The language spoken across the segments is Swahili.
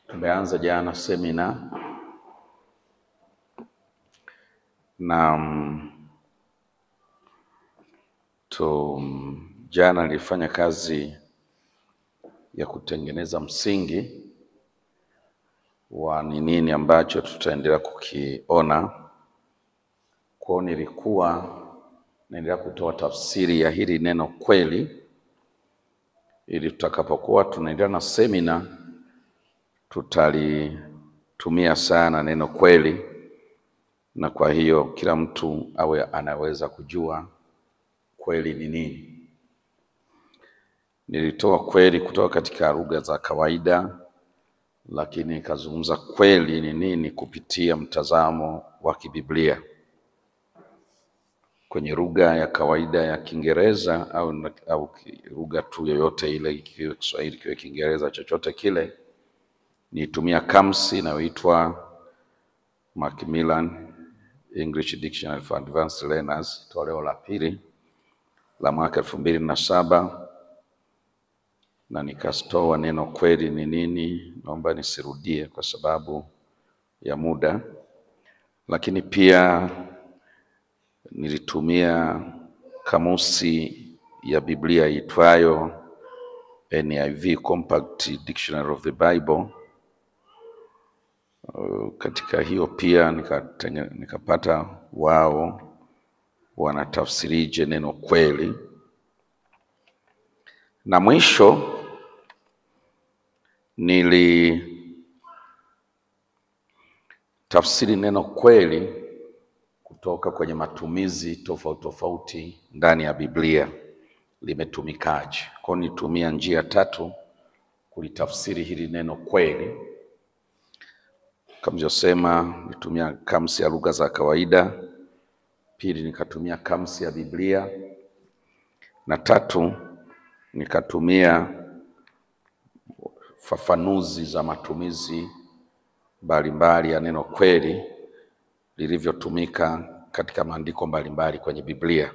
Tumeanza jana semina na jana nilifanya kazi ya kutengeneza msingi wa ni nini ambacho tutaendelea kukiona. Kwa nilikuwa naendelea kutoa tafsiri ya hili neno kweli, ili tutakapokuwa tunaendelea na semina tutalitumia sana neno kweli, na kwa hiyo kila mtu awe anaweza kujua kweli ni nini. Nilitoa kweli kutoka katika lugha za kawaida, lakini nikazungumza kweli ni nini kupitia mtazamo wa kibiblia. Kwenye lugha ya kawaida ya Kiingereza au lugha tu yoyote ile, ikiwa Kiswahili, ikiwa Kiingereza, chochote kile, nitumia kamsi inayoitwa Macmillan English Dictionary for Advanced Learners, toleo la pili la mwaka 2007, na nikastoa neno kweli ni nini. Naomba nisirudie kwa sababu ya muda, lakini pia nilitumia kamusi ya Biblia itwayo NIV Compact Dictionary of the Bible. Katika hiyo pia nikapata wao wanatafsirije neno kweli. Na mwisho nilitafsiri neno kweli kutoka kwenye matumizi tofauti tofauti ndani ya Biblia, limetumikaje. Kwa hiyo nitumia njia tatu kulitafsiri hili neno kweli. Kama nilivyosema, nitumia kamsi ya lugha za kawaida, pili nikatumia kamsi ya Biblia, na tatu nikatumia fafanuzi za matumizi mbalimbali ya neno kweli lilivyotumika katika maandiko mbalimbali kwenye Biblia.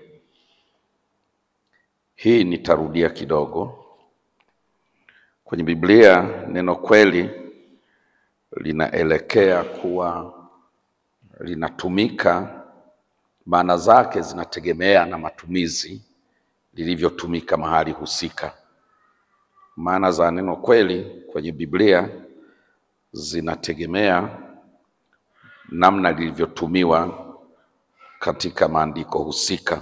Hii nitarudia kidogo. Kwenye Biblia neno kweli linaelekea kuwa linatumika, maana zake zinategemea na matumizi lilivyotumika mahali husika. Maana za neno kweli kwenye Biblia zinategemea namna lilivyotumiwa katika maandiko husika.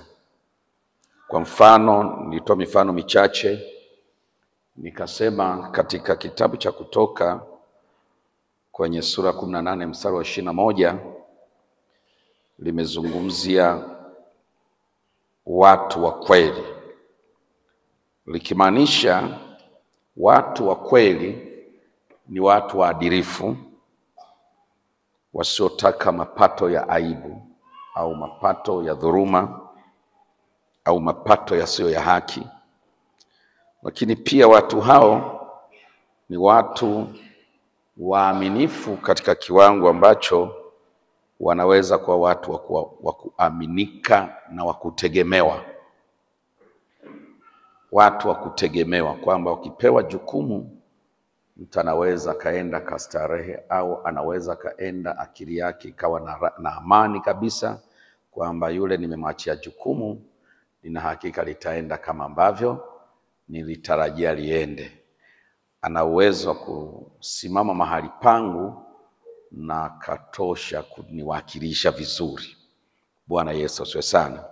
Kwa mfano, nilitoa mifano michache. Nikasema katika kitabu cha Kutoka kwenye sura 18 mstari wa 21 limezungumzia watu wa kweli, likimaanisha watu wa kweli ni watu waadilifu, wasiotaka mapato ya aibu au mapato ya dhuluma au mapato yasiyo ya haki. Lakini pia watu hao ni watu waaminifu katika kiwango ambacho wanaweza kuwa watu wa kuaminika na wa kutegemewa. Watu wa kutegemewa, kwamba ukipewa jukumu mtu anaweza kaenda kastarehe, au anaweza kaenda akili yake ikawa na amani kabisa, kwamba yule nimemwachia jukumu, nina hakika litaenda kama ambavyo nilitarajia liende. Ana uwezo wa kusimama mahali pangu na katosha kuniwakilisha vizuri. Bwana Yesu asifiwe sana.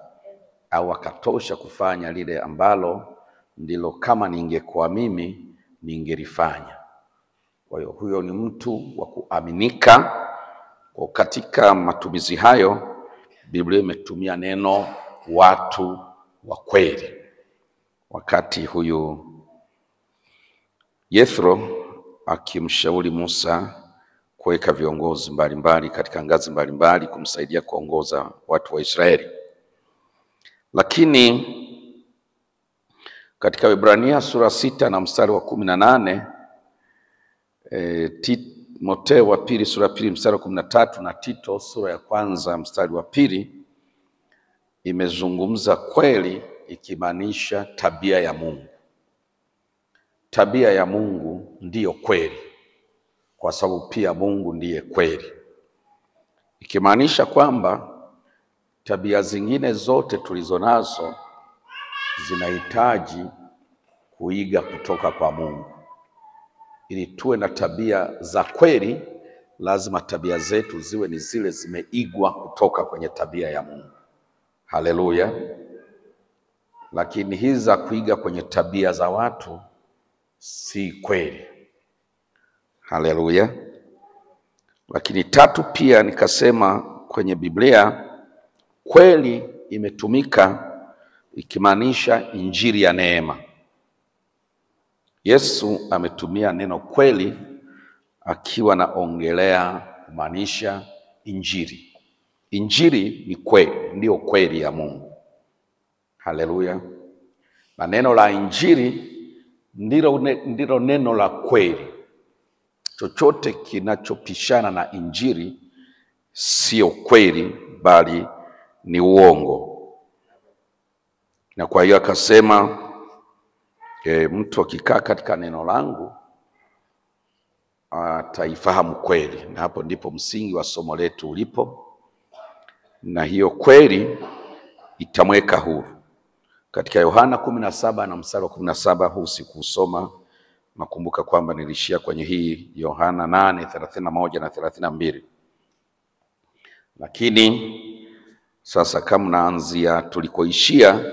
Au akatosha kufanya lile ambalo ndilo kama ningekuwa mimi ningelifanya. Kwa hiyo huyo ni mtu wa kuaminika. Kwa katika matumizi hayo Biblia imetumia neno watu wa kweli. Wakati huyu Yethro akimshauri Musa kuweka viongozi mbalimbali katika ngazi mbalimbali kumsaidia kuongoza watu wa Israeli. Lakini katika Waebrania sura 6 na mstari wa 18, Timotheo wa pili sura ya 2 mstari wa 13, na Tito sura ya 1 mstari wa 2 imezungumza kweli, ikimaanisha tabia ya Mungu. Tabia ya Mungu ndiyo kweli. kwa sababu pia Mungu ndiye kweli. Ikimaanisha kwamba tabia zingine zote tulizonazo zinahitaji kuiga kutoka kwa Mungu. Ili tuwe na tabia za kweli, lazima tabia zetu ziwe ni zile zimeigwa kutoka kwenye tabia ya Mungu. Haleluya. Lakini hizi za kuiga kwenye tabia za watu si kweli. Haleluya. Lakini tatu, pia nikasema kwenye Biblia kweli imetumika ikimaanisha injili ya neema. Yesu ametumia neno kweli akiwa naongelea kumaanisha injili. Injili ni kweli, ndio kweli ya Mungu. Haleluya. Na neno la injili ndilo neno la kweli. Chochote kinachopishana na injili sio kweli, bali ni uongo. Na kwa hiyo akasema mtu akikaa katika neno langu ataifahamu kweli. Na hapo ndipo msingi wa somo letu ulipo, na hiyo kweli itamweka huru. Katika Yohana 17 na mstari wa 17, huu sikusoma, nakumbuka kwamba nilishia kwenye hii Yohana 8:31 na 32. Lakini sasa kama naanzia tulikoishia,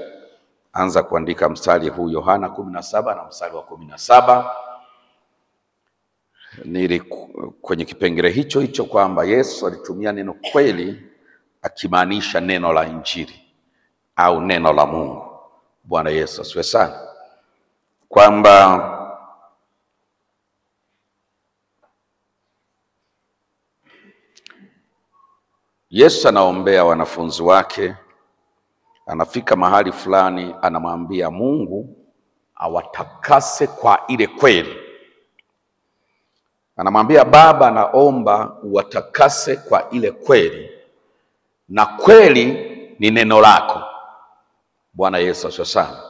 anza kuandika mstari huu Yohana 17 na mstari wa 17. Nili kwenye kipengele hicho hicho kwamba Yesu alitumia neno kweli akimaanisha neno la injili au neno la Mungu. Bwana Yesu asifiwe sana. Kwamba Yesu anaombea wanafunzi wake, anafika mahali fulani anamwambia Mungu awatakase kwa ile kweli. Anamwambia Baba, naomba uwatakase kwa ile kweli, na kweli ni neno lako. Bwana Yesu asifiwe sana.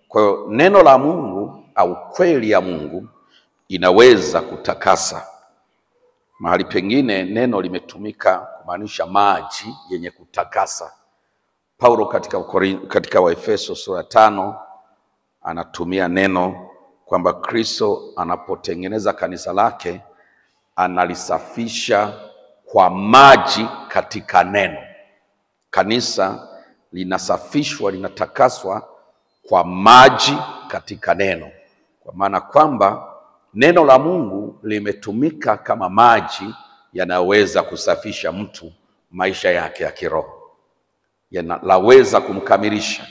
Kwa hiyo neno la Mungu au kweli ya Mungu inaweza kutakasa. Mahali pengine neno limetumika kumaanisha maji yenye kutakasa. Paulo katika Waefeso sura 5 anatumia neno kwamba Kristo anapotengeneza kanisa lake analisafisha kwa maji katika neno. Kanisa linasafishwa, linatakaswa kwa maji katika neno. Kwa maana kwamba neno la Mungu limetumika kama maji yanaweza kusafisha mtu maisha yake ya kiroho, yanaweza kumkamilisha.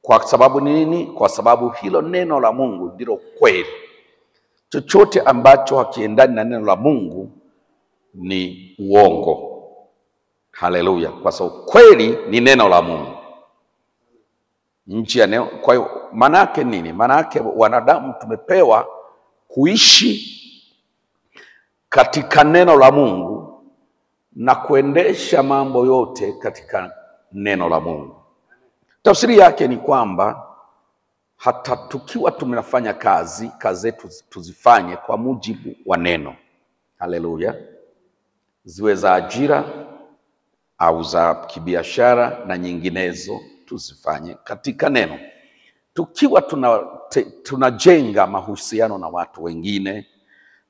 Kwa sababu nini? Kwa sababu hilo neno la Mungu ndilo kweli. Chochote ambacho hakiendani na neno la Mungu ni uongo. Haleluya. Kwa sababu kweli ni neno la Mungu. Nje ya neno. Kwa hiyo maana yake nini? Maana yake wanadamu tumepewa kuishi katika neno la Mungu na kuendesha mambo yote katika neno la Mungu. Tafsiri yake ni kwamba hata tukiwa tunafanya kazi zetu tuzifanye kwa mujibu wa neno. Haleluya. Ziwe za ajira au za kibiashara na nyinginezo, tuzifanye katika neno. Tukiwa tunajenga mahusiano na watu wengine,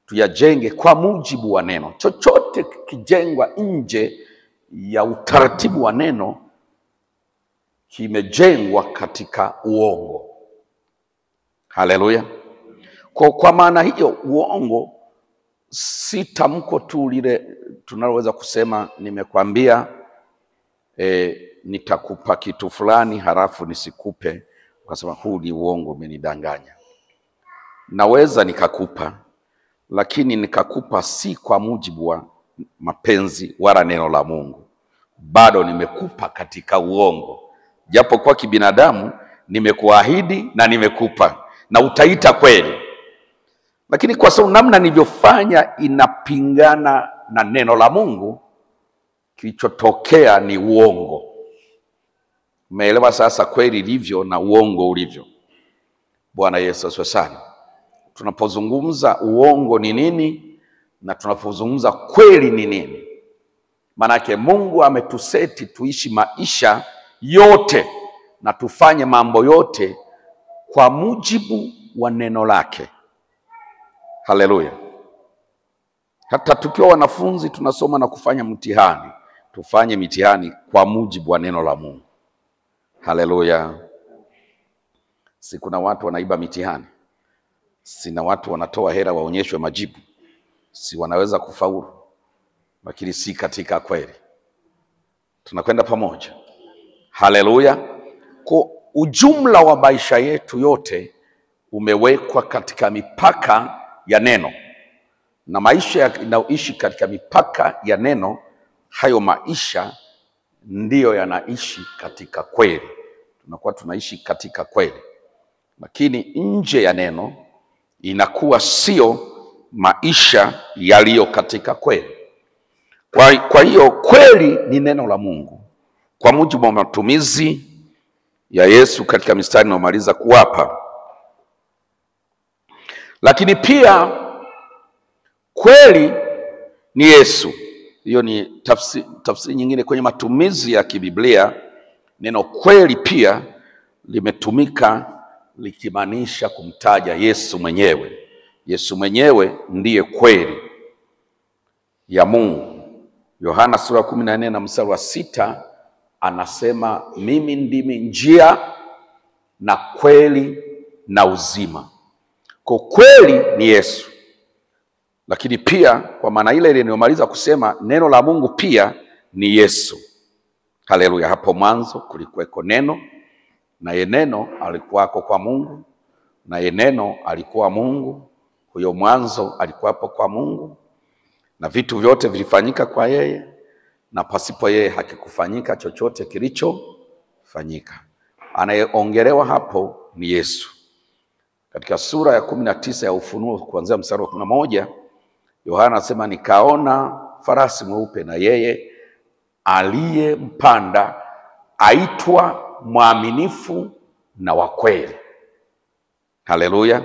tuyajenge kwa mujibu wa neno. Chochote kijengwa nje ya utaratibu wa neno kimejengwa katika uongo. Haleluya. Kwa maana hiyo uongo si tamko tu lile tunaloweza kusema nimekwambia nitakupa kitu fulani halafu nisikupe, kwa sababu huu ni uongo, umenidanganya. Naweza nikakupa, lakini nikakupa si kwa mujibu wa mapenzi wala neno la Mungu. Bado nimekupa katika uongo. Japo kwa kibinadamu nimekuahidi na nimekupa na utaita kweli, lakini kwa sababu namna nilivyofanya inapingana na neno la Mungu, kilichotokea ni uongo. Umeelewa sasa kweli ilivyo na uongo ulivyo? Bwana Yesu asifiwe sana. Tunapozungumza uongo ni nini? Na tunapozungumza kweli ni nini? Manake Mungu ametuseti tuishi maisha yote na tufanye mambo yote kwa mujibu wa neno lake. Haleluya. Hata tukiwa wanafunzi tunasoma na kufanya mtihani, tufanye mitihani kwa mujibu wa neno la Mungu. Haleluya. Si kuna watu wanaiba mitihani? Sina watu wanatoa hela waonyeshwe majibu? Si wanaweza kufaulu, lakini si katika kweli. Tunakwenda pamoja. Haleluya. Kwa ujumla wa maisha yetu yote umewekwa katika mipaka ya neno, na maisha yanayoishi katika mipaka ya neno, hayo maisha ndiyo yanaishi katika kweli. Tunakuwa tunaishi katika kweli, lakini nje ya neno inakuwa sio maisha yaliyo katika kweli. Kwa hiyo kweli ni neno la Mungu kwa mujibu wa matumizi ya Yesu katika mistari inayomaliza kuwapa. Lakini pia kweli ni Yesu. Hiyo ni tafsiri nyingine kwenye matumizi ya kibiblia. Neno kweli pia limetumika likimaanisha kumtaja Yesu mwenyewe. Yesu mwenyewe ndiye kweli ya Mungu. Yohana sura 14 na mstari wa 6 anasema, mimi ndimi njia na kweli na uzima. Kwa kweli ni Yesu. Lakini pia kwa maana ile niliyomaliza kusema, neno la Mungu pia ni Yesu. Haleluya. Hapo mwanzo kulikuweko neno, naye neno alikuwako kwa Mungu, naye neno alikuwa Mungu. Huyo mwanzo alikuwapo kwa Mungu, na vitu vyote vilifanyika kwa yeye, na pasipo yeye hakikufanyika chochote kilichofanyika. Anayeongelewa hapo ni Yesu. Katika sura ya 19 ya Ufunuo kuanzia mstari wa 11, Yohana anasema, nikaona farasi mweupe, na yeye aliyempanda aitwa mwaminifu na wa kweli. Haleluya.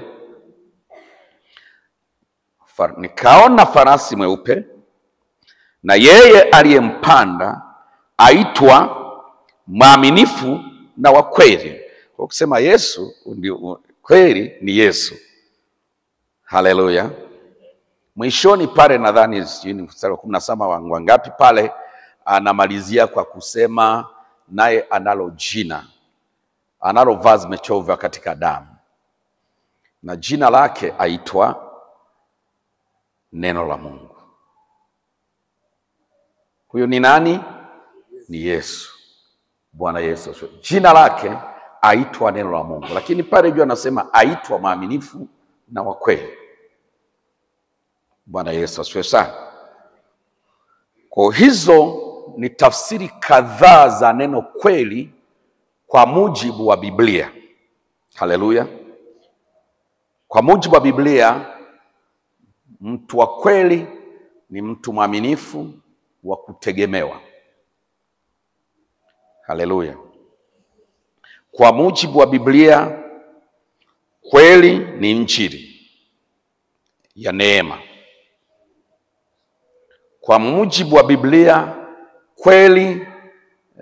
Nikaona farasi mweupe, na yeye aliyempanda aitwa mwaminifu na wa kweli. Kwa kusema Yesu ndio kweli ni Yesu. Haleluya. Mwishoni pale nadhani ni mstari wa 17 wangu ngapi pale, anamalizia kwa kusema, naye analo jina, analo vazi mechovya katika damu, na jina lake aitwa neno la Mungu. Huyo ni nani? Ni Yesu. Bwana Yesu. Jina lake aitwa neno la Mungu. Lakini pale juu anasema aitwa mwaminifu na wa kweli. Bwana Yesu asifiwe sana. Kwa hizo ni tafsiri kadhaa za neno kweli kwa mujibu wa Biblia. Haleluya. Kwa mujibu wa Biblia, mtu wa kweli ni mtu mwaminifu wa kutegemewa. Haleluya. Kwa mujibu wa Biblia, kweli ni injili ya neema. Kwa mujibu wa Biblia, kweli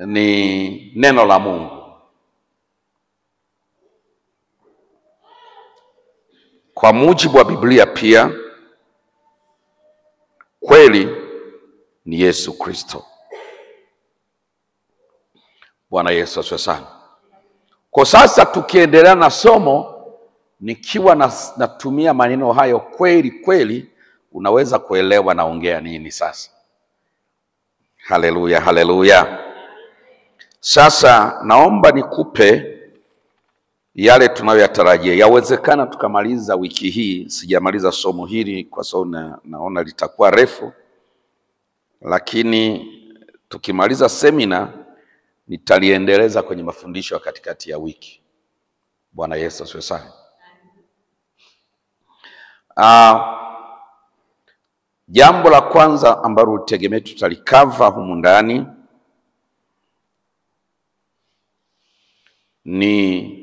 ni neno la Mungu. Kwa mujibu wa Biblia pia, kweli ni Yesu Kristo. Bwana Yesu asifiwe sana. Kwa sasa tukiendelea na somo, nikiwa natumia maneno hayo kweli kweli, unaweza kuelewa naongea nini sasa. Haleluya, haleluya. Sasa naomba nikupe yale tunayoyatarajia. Yawezekana tukamaliza wiki hii, sijamaliza somo hili kwa sababu naona litakuwa refu, lakini tukimaliza semina nitaliendeleza kwenye mafundisho ya katikati ya wiki. Bwana Yesu asifiwe sana. Jambo la kwanza ambalo utegemea tutalikava humu ndani ni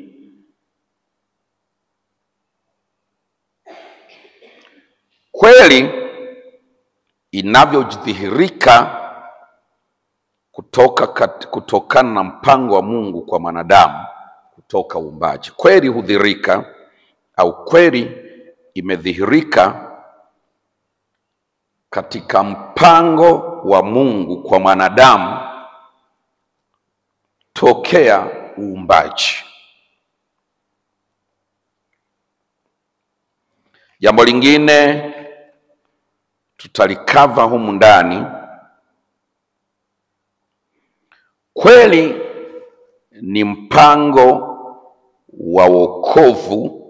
kweli inavyojidhihirika kutokana na mpango wa Mungu kwa mwanadamu kutoka uumbaji. Kweli hudhihirika au kweli imedhihirika katika mpango wa Mungu kwa mwanadamu tokea uumbaji. Jambo lingine tutalikava humu ndani, kweli ni mpango wa wokovu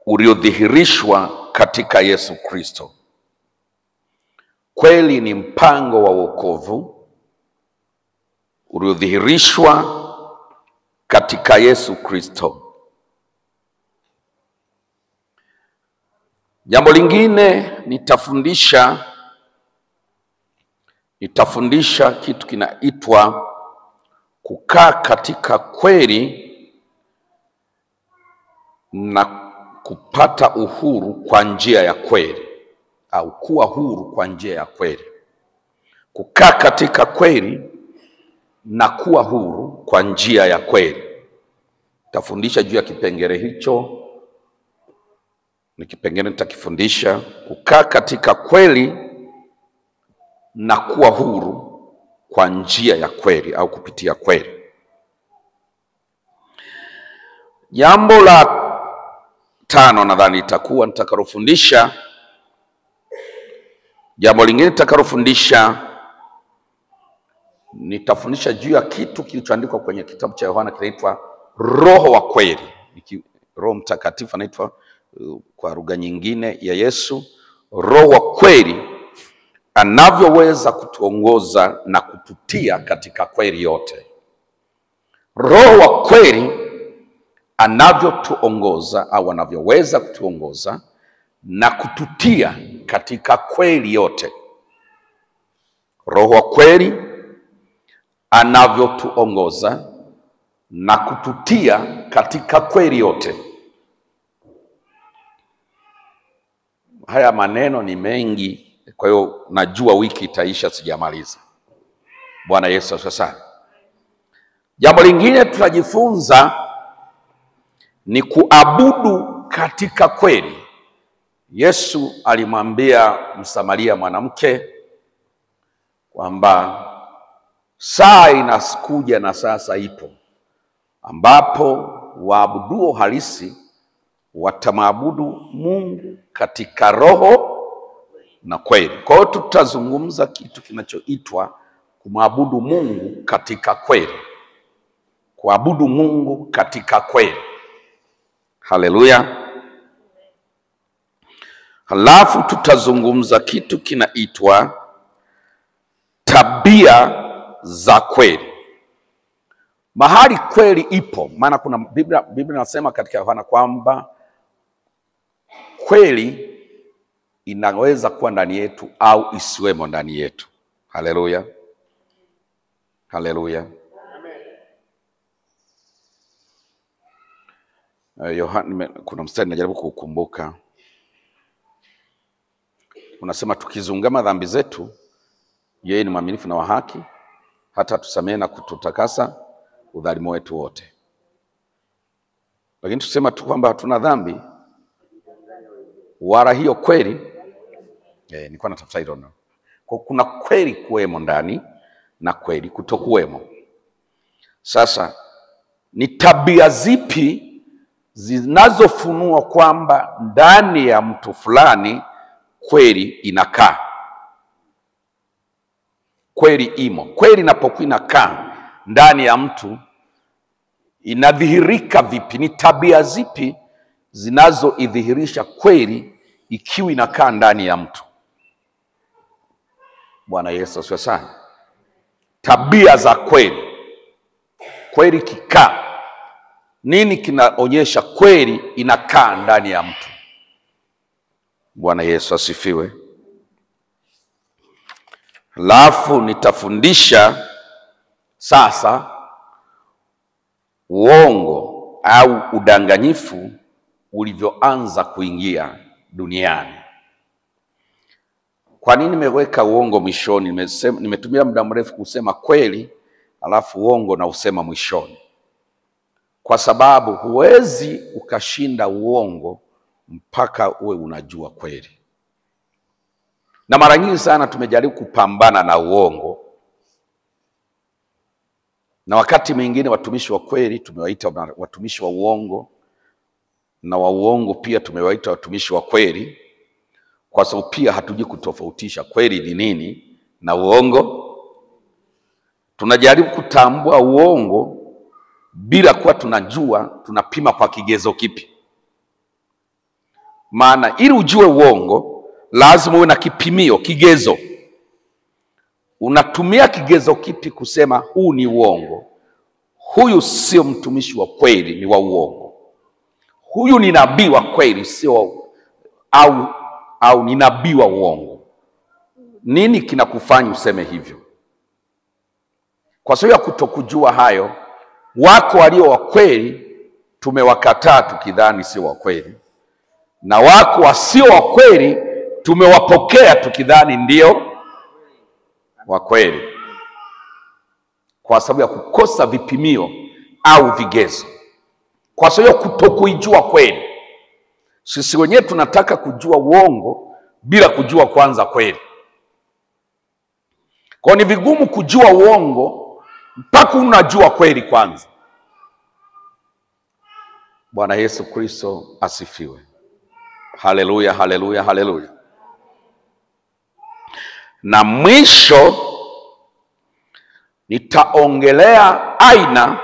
uliodhihirishwa katika Yesu Kristo. Kweli ni mpango wa wokovu uliodhihirishwa katika Yesu Kristo. Jambo lingine nitafundisha kitu kinaitwa kukaa katika kweli na kupata uhuru kwa njia ya kweli, au kuwa huru kwa njia ya kweli. Kukaa katika kweli na kuwa huru kwa njia ya kweli. Tafundisha juu ya kipengele hicho. Ni kipengele nitakifundisha, kukaa katika kweli na kuwa huru kwa njia ya kweli au kupitia kweli. Jambo la 5 nadhani itakuwa nitakalofundisha. Jambo lingine nitakalofundisha, nitafundisha juu ya kitu kilichoandikwa kwenye kitabu cha Yohana kinaitwa Roho wa kweli. Roho Mtakatifu anaitwa kwa lugha nyingine ya Yesu Roho wa kweli, anavyoweza kutuongoza na kututia katika kweli yote. Roho wa kweli anavyotuongoza au anavyoweza kutuongoza na kututia katika kweli yote. Roho wa kweli anavyotuongoza na kututia katika kweli yote. Haya maneno ni mengi, kwa hiyo najua wiki itaisha sijamaliza. Bwana Yesu asifiwe. Jambo lingine tutajifunza ni kuabudu katika kweli. Yesu alimwambia Msamaria mwanamke kwamba saa inakuja na sasa ipo ambapo waabuduo halisi watamwabudu Mungu katika roho na kweli. Kwa hiyo tutazungumza kitu kinachoitwa kumwabudu Mungu katika kweli. Kuabudu Mungu katika kweli. Haleluya. Halafu tutazungumza kitu kinaitwa tabia za kweli. Mahali kweli ipo, maana kuna Biblia inasema katika Yohana kwamba kweli inaweza kuwa ndani yetu au isiwemo ndani yetu. Haleluya. Haleluya. Yohana, kuna mstari najaribu kukumbuka. Unasema tukizungama dhambi zetu, yeye ni mwaminifu na wa haki hata tusamehe na kututakasa udhalimu wetu wote. Lakini tusema tu kwamba hatuna dhambi, wala hiyo kweli nilikuwa natafuta hilo neno. Kwa kuna kweli kuwemo ndani na kweli kutokuwemo. Sasa ni tabia zipi zinazofunua kwamba ndani ya mtu fulani kweli inakaa? Kweli imo. Kweli inapokuwa inakaa ndani ya mtu inadhihirika vipi? Ni tabia zipi zinazoidhihirisha kweli ikiwa inakaa ndani ya mtu? Bwana Yesu asifiwe sana. Tabia za kweli. Kweli kikaa, nini kinaonyesha kweli inakaa ndani ya mtu? Bwana Yesu asifiwe. Halafu nitafundisha sasa uongo au udanganyifu ulivyoanza kuingia duniani. Kwa nini nimeweka uongo mwishoni? Nimetumia muda mrefu kusema kweli, alafu uongo na usema mwishoni. Kwa sababu huwezi ukashinda uongo mpaka uwe unajua kweli. Na mara nyingi sana tumejaribu kupambana na uongo. Na wakati mwingine watumishi wa kweli tumewaita watumishi wa uongo, na wa uongo pia tumewaita watumishi wa kweli, kwa sababu pia hatujui kutofautisha kweli ni nini na uongo. Tunajaribu kutambua uongo bila kuwa tunajua tunapima kwa kigezo kipi. Maana ili ujue uongo lazima uwe na kipimio, kigezo. Unatumia kigezo kipi kusema huu ni uongo? Huyu sio mtumishi wa kweli, ni wa uongo. Huyu ni nabii wa kweli, sio au ni nabii wa uongo. Nini kinakufanya useme hivyo? Kwa sababu ya kutokujua hayo, wako walio wa kweli tumewakataa tukidhani sio wa kweli, na wako wasio wa kweli tumewapokea tukidhani ndio wa kweli, kwa sababu ya kukosa vipimio au vigezo, kwa sababu ya kutokuijua kweli. Sisi wenyewe tunataka kujua uongo bila kujua kwanza kweli. Kwa ni vigumu kujua uongo mpaka unajua kweli kwanza. Bwana Yesu Kristo asifiwe. Haleluya, haleluya, haleluya. Na mwisho nitaongelea aina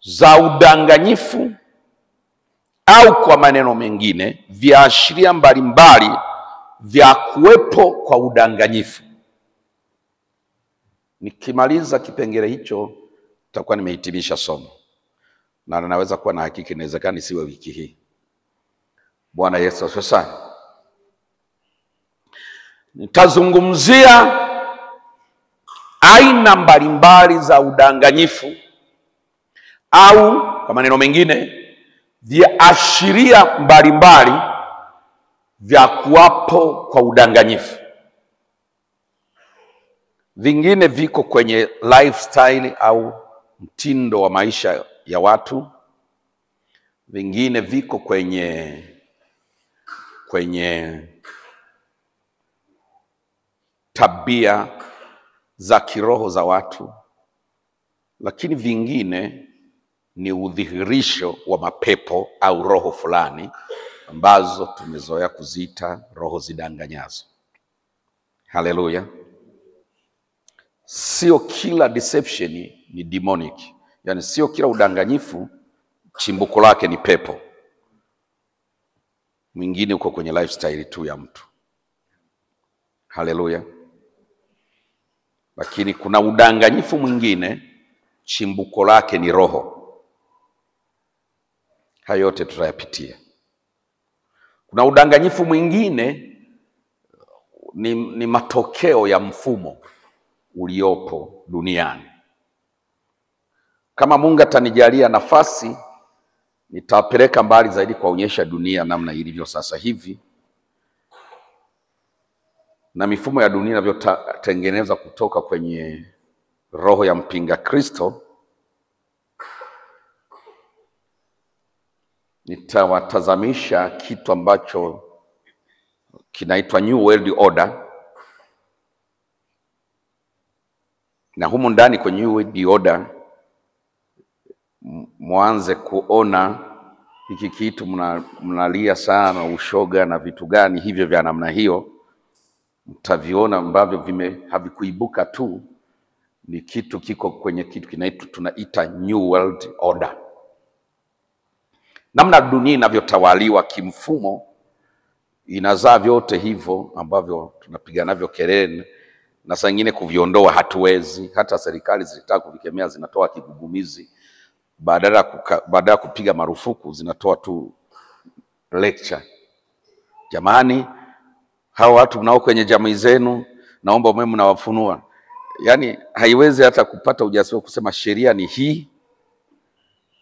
za udanganyifu, au kwa maneno mengine viashiria mbalimbali vya kuwepo kwa udanganyifu. Nikimaliza kipengele hicho nitakuwa nimehitimisha somo, na naweza kuwa na hakika inawezekana isiwe wiki hii. Bwana Yesu asifiwe sana. Nitazungumzia aina mbalimbali za udanganyifu, au kwa maneno mengine viashiria mbalimbali vya kuwapo kwa udanganyifu. Vingine viko kwenye lifestyle au mtindo wa maisha ya watu. Vingine viko kwenye tabia za kiroho za watu, lakini vingine ni udhihirisho wa mapepo au roho fulani ambazo tumezoea kuziita roho zidanganyazo. Haleluya. Sio kila deception ni demonic. Yani sio kila udanganyifu chimbuko lake ni pepo. Mwingine uko kwenye lifestyle tu ya mtu. Haleluya. Lakini kuna udanganyifu mwingine chimbuko lake ni roho. Hayo yote tutayapitia. Kuna udanganyifu mwingine ni matokeo ya mfumo uliopo duniani. Kama Mungu atanijalia nafasi, nitapeleka mbali zaidi kuonyesha dunia namna ilivyo sasa hivi, na mifumo ya dunia inavyotengenezwa kutoka kwenye roho ya mpinga Kristo. Nitawatazamisha kitu ambacho kinaitwa New World Order, na humu ndani kwenye New World Order mwanze kuona hiki kitu mnalia sana, ushoga na vitu gani hivyo vya namna hiyo. Mtaviona ambavyo havikuibuka tu, ni kitu kiko kwenye kitu kinaitwa tunaita New World Order. Namna dunia inavyotawaliwa kimfumo inazaa vyote hivyo ambavyo tunapiga navyo kelele, na saa nyingine kuviondoa hatuwezi. Hata serikali zilitaka kuvikemea, zinatoa kigugumizi. Baada ya kupiga marufuku zinatoa tu lecture. Jamani, hao watu mnao kwenye jamii zenu, naomba mwe mnawafunua. Yani haiwezi hata kupata ujasiri kusema sheria ni hii.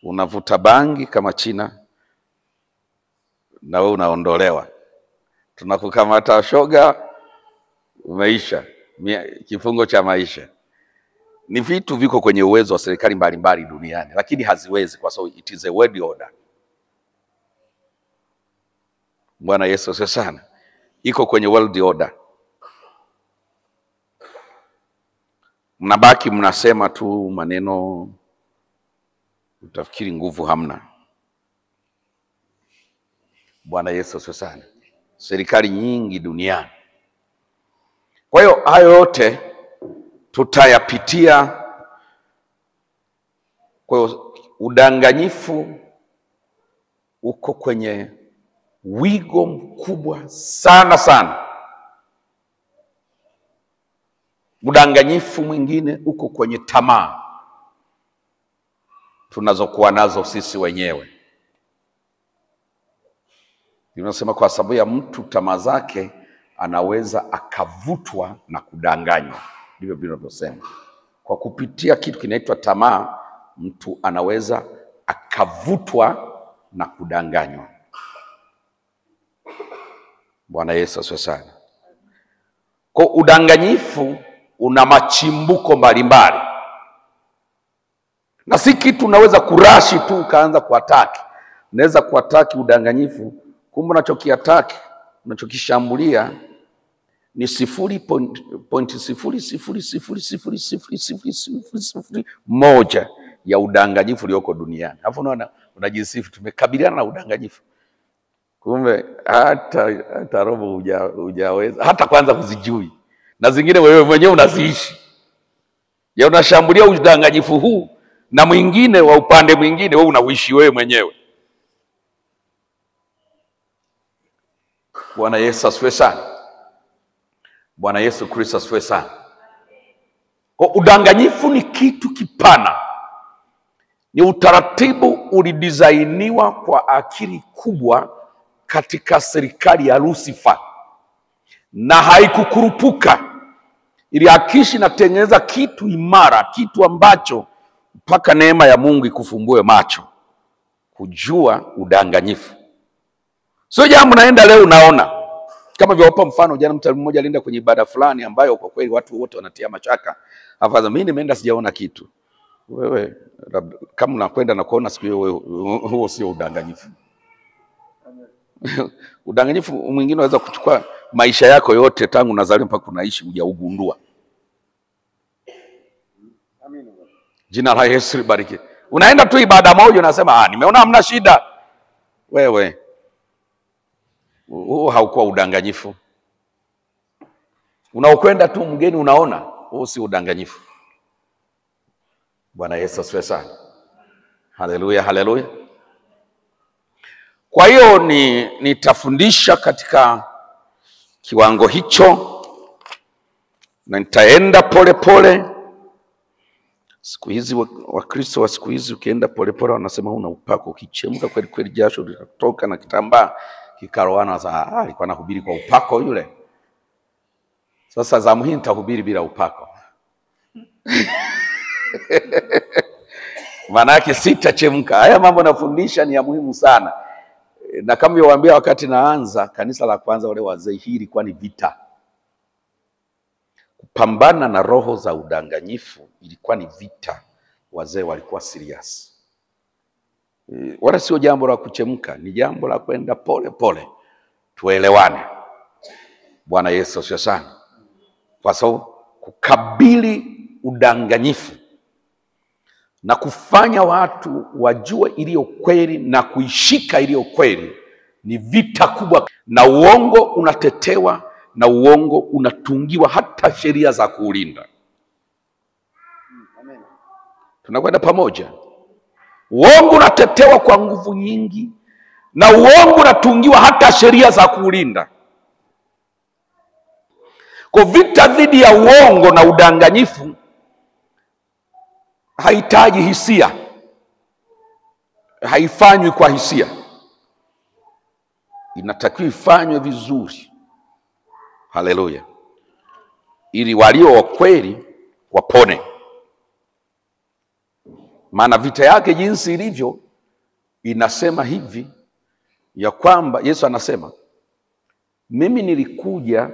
Unavuta bangi kama China, na wewe unaondolewa. Tunakukamata shoga, umeisha kifungo cha maisha. Ni vitu viko kwenye uwezo wa serikali mbalimbali duniani, lakini haziwezi kwa sababu it is a world order. Bwana Yesu asifiwe sana. Iko kwenye world order. Mnabaki mnasema tu maneno, utafikiri nguvu hamna. Bwana Yesu asifiwe sana. Serikali nyingi duniani. Kwa hiyo hayo yote tutayapitia. Kwa hiyo udanganyifu uko kwenye wigo mkubwa sana sana. Udanganyifu mwingine uko kwenye tamaa tunazokuwa nazo sisi wenyewe. Tunasema kwa sababu ya mtu tamaa zake anaweza akavutwa na kudanganywa. Ndivyo vinavyosema. Kwa kupitia kitu kinaitwa tamaa, mtu anaweza akavutwa na kudanganywa. Bwana Yesu asifiwe sana. Kwa udanganyifu una machimbuko mbalimbali. Na si kitu unaweza kurashi tu ukaanza kuataki. Unaweza kuataki udanganyifu, kumbe unachokiataki, unachokishambulia ni 0.000000001 ya udanganyifu ulioko duniani. Alafu unaona unajisifu tumekabiliana na udanganyifu. Kumbe hata robo hujaweza hata kwanza kuzijui. Na zingine wewe mwenyewe unaziishi. Ya unashambulia udanganyifu huu na mwingine wa upande mwingine wewe unauishi wewe mwenyewe. Bwana Yesu asifiwe sana. Bwana Yesu Kristo asifiwe sana. Kwa udanganyifu ni kitu kipana. Ni utaratibu ulidizainiwa kwa akili kubwa katika serikali ya Lucifer. Na haikukurupuka. Ilihakishi na tengeneza kitu imara, kitu ambacho mpaka neema ya Mungu ikufumbue macho kujua udanganyifu. Sio jambo naenda leo unaona. Kama vyopa mfano jana mtu mmoja alienda kwenye ibada fulani ambayo kwa kweli watu wote wanatia mashaka. Afaza mimi nimeenda sijaona kitu. Wewe kama unakwenda na kuona siku hiyo, huo sio udanganyifu. Udanganyifu mwingine unaweza kuchukua maisha yako yote tangu unazaliwa mpaka unaishi hujaugundua. Jina la Yesu libariki. Unaenda tu ibada moja unasema nimeona hamna shida. Wewe huo haukuwa udanganyifu. Unaokwenda tu mgeni unaona, huo si udanganyifu. Bwana Yesu asifiwe sana. Haleluya, haleluya. Kwa hiyo nitafundisha katika kiwango hicho na nitaenda pole pole. Siku hizi Wakristo wa siku hizi ukienda pole pole wanasema una upako, ukichemka kweli kweli jasho litatoka na kitambaa kikaroana. Sasa alikuwa anahubiri kwa upako yule. Sasa zamu hii nitahubiri bila upako. Maana yake sitachemka. Haya mambo nafundisha ni ya muhimu sana. Na kama niliwaambia wakati naanza kanisa la kwanza, wale wazee, hii ilikuwa ni vita. Kupambana na roho za udanganyifu ilikuwa ni vita. Wazee walikuwa serious. Wala sio jambo la kuchemka, ni jambo la kwenda pole pole. Tuelewane. Bwana Yesu asifiwe sana. Kwa sababu kukabili udanganyifu na kufanya watu wajue iliyo kweli na kuishika iliyo kweli ni vita kubwa. Na uongo unatetewa na uongo unatungiwa hata sheria za kuulinda. Amen. Tunakwenda pamoja. Uongo unatetewa kwa nguvu nyingi na uongo unatungiwa hata sheria za kuulinda. Kwa vita dhidi ya uongo na udanganyifu haihitaji hisia. Haifanywi kwa hisia. Inatakiwa ifanywe vizuri. Haleluya. Ili walio wa kweli wapone. Maana vita yake jinsi ilivyo inasema hivi, ya kwamba Yesu anasema, mimi nilikuja